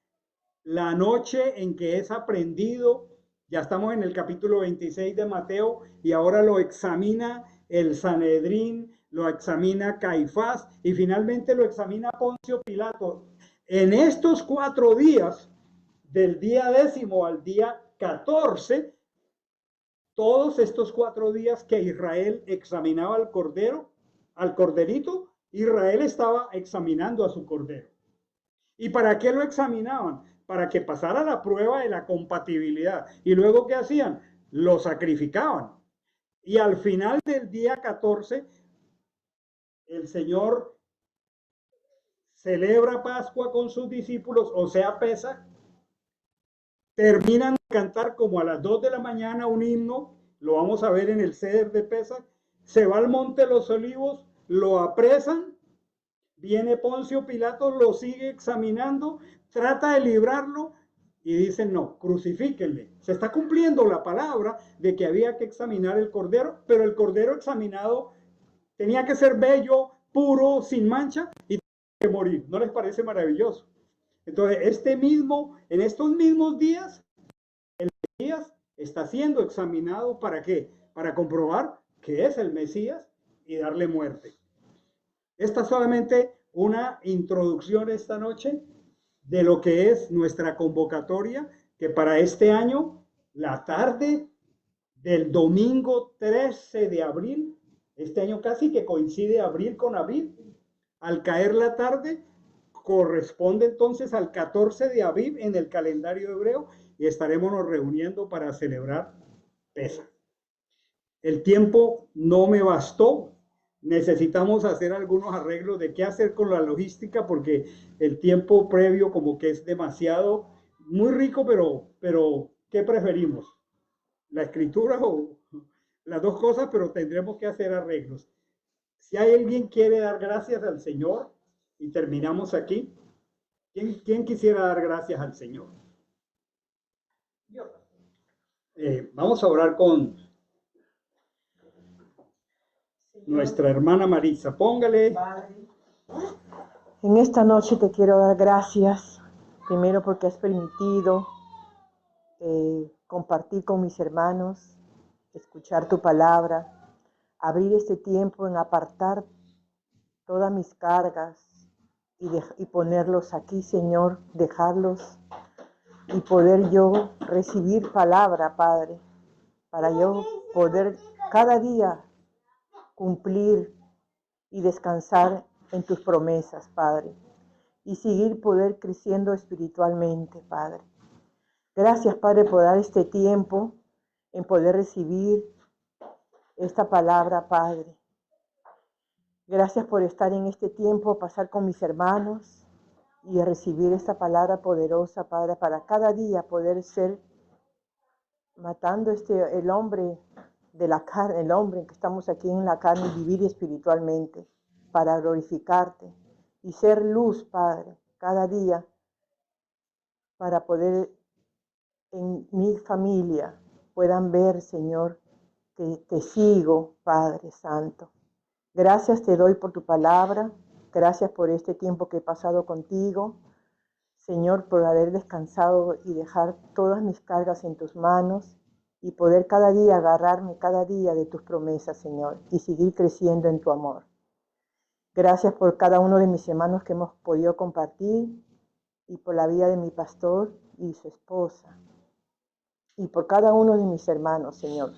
A: la noche en que es aprendido. Ya estamos en el capítulo 26 de Mateo y ahora lo examina el Sanedrín, lo examina Caifás y finalmente lo examina Poncio Pilato. En estos 4 días, del día 10º al día 14, todos estos 4 días que Israel examinaba al cordero, al corderito, Israel estaba examinando a su cordero. ¿Y para qué lo examinaban? Para que pasara la prueba de la compatibilidad. ¿Y luego qué hacían? Lo sacrificaban. Y al final del día 14, el Señor celebra Pascua con sus discípulos, o sea, Pesaj. Terminan de cantar como a las 2 de la mañana un himno, lo vamos a ver en el Seder de Pesaj. Se va al Monte de los Olivos, lo apresan, viene Poncio Pilato, lo sigue examinando, trata de librarlo y dicen no, crucifíquenle. Se está cumpliendo la palabra de que había que examinar el cordero, pero el cordero examinado tenía que ser bello, puro, sin mancha y tenía que morir. ¿No les parece maravilloso? Entonces, en estos mismos días, el Mesías está siendo examinado. ¿Para qué? Para comprobar que es el Mesías y darle muerte. Esta es solamente una introducción esta noche de lo que es nuestra convocatoria, que para este año, la tarde del domingo 13 de abril, este año casi que coincide abril con abril, al caer la tarde, corresponde entonces al 14 de Aviv en el calendario hebreo y estaremos nos reuniendo para celebrar Pesaj. El tiempo no me bastó. Necesitamos hacer algunos arreglos de qué hacer con la logística porque el tiempo previo como que es demasiado, muy rico, pero ¿qué preferimos? ¿La escritura o las dos cosas? Pero tendremos que hacer arreglos. Si hay alguien que quiere dar gracias al Señor y terminamos aquí, ¿quién quisiera dar gracias al Señor? Vamos a orar con nuestra hermana Marisa. Póngale.
B: En esta noche te quiero dar gracias, primero porque has permitido compartir con mis hermanos, escuchar tu palabra, abrir este tiempo en apartar todas mis cargas y ponerlos aquí, Señor, dejarlos y poder yo recibir palabra, Padre, para yo poder cada día cumplir y descansar en tus promesas, Padre, y seguir poder creciendo espiritualmente, Padre. Gracias, Padre, por dar este tiempo en poder recibir esta palabra, Padre. Gracias por estar en este tiempo, pasar con mis hermanos y recibir esta palabra poderosa, Padre, para cada día poder ser matando el hombre de la carne, el hombre que estamos aquí en la carne, y vivir espiritualmente para glorificarte y ser luz, Padre, cada día para poder en mi familia puedan ver, Señor, que te sigo, Padre Santo. Gracias te doy por tu palabra, gracias por este tiempo que he pasado contigo, Señor, por haber descansado y dejar todas mis cargas en tus manos y poder cada día agarrarme cada día de tus promesas, Señor, y seguir creciendo en tu amor. Gracias por cada uno de mis hermanos que hemos podido compartir y por la vida de mi pastor y su esposa y por cada uno de mis hermanos, Señor.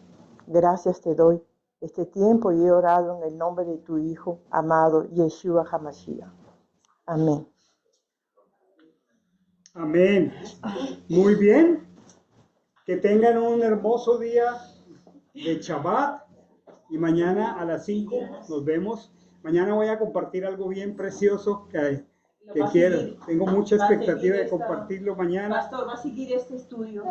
B: Gracias te doy este tiempo y he orado en el nombre de tu Hijo amado, Yeshua HaMashiach. Amén.
A: Amén. Muy bien. Que tengan un hermoso día de Shabbat y mañana a las 5 nos vemos. Mañana voy a compartir algo bien precioso que quiero. Tengo mucha expectativa de compartirlo mañana.
H: Pastor, va a seguir este estudio.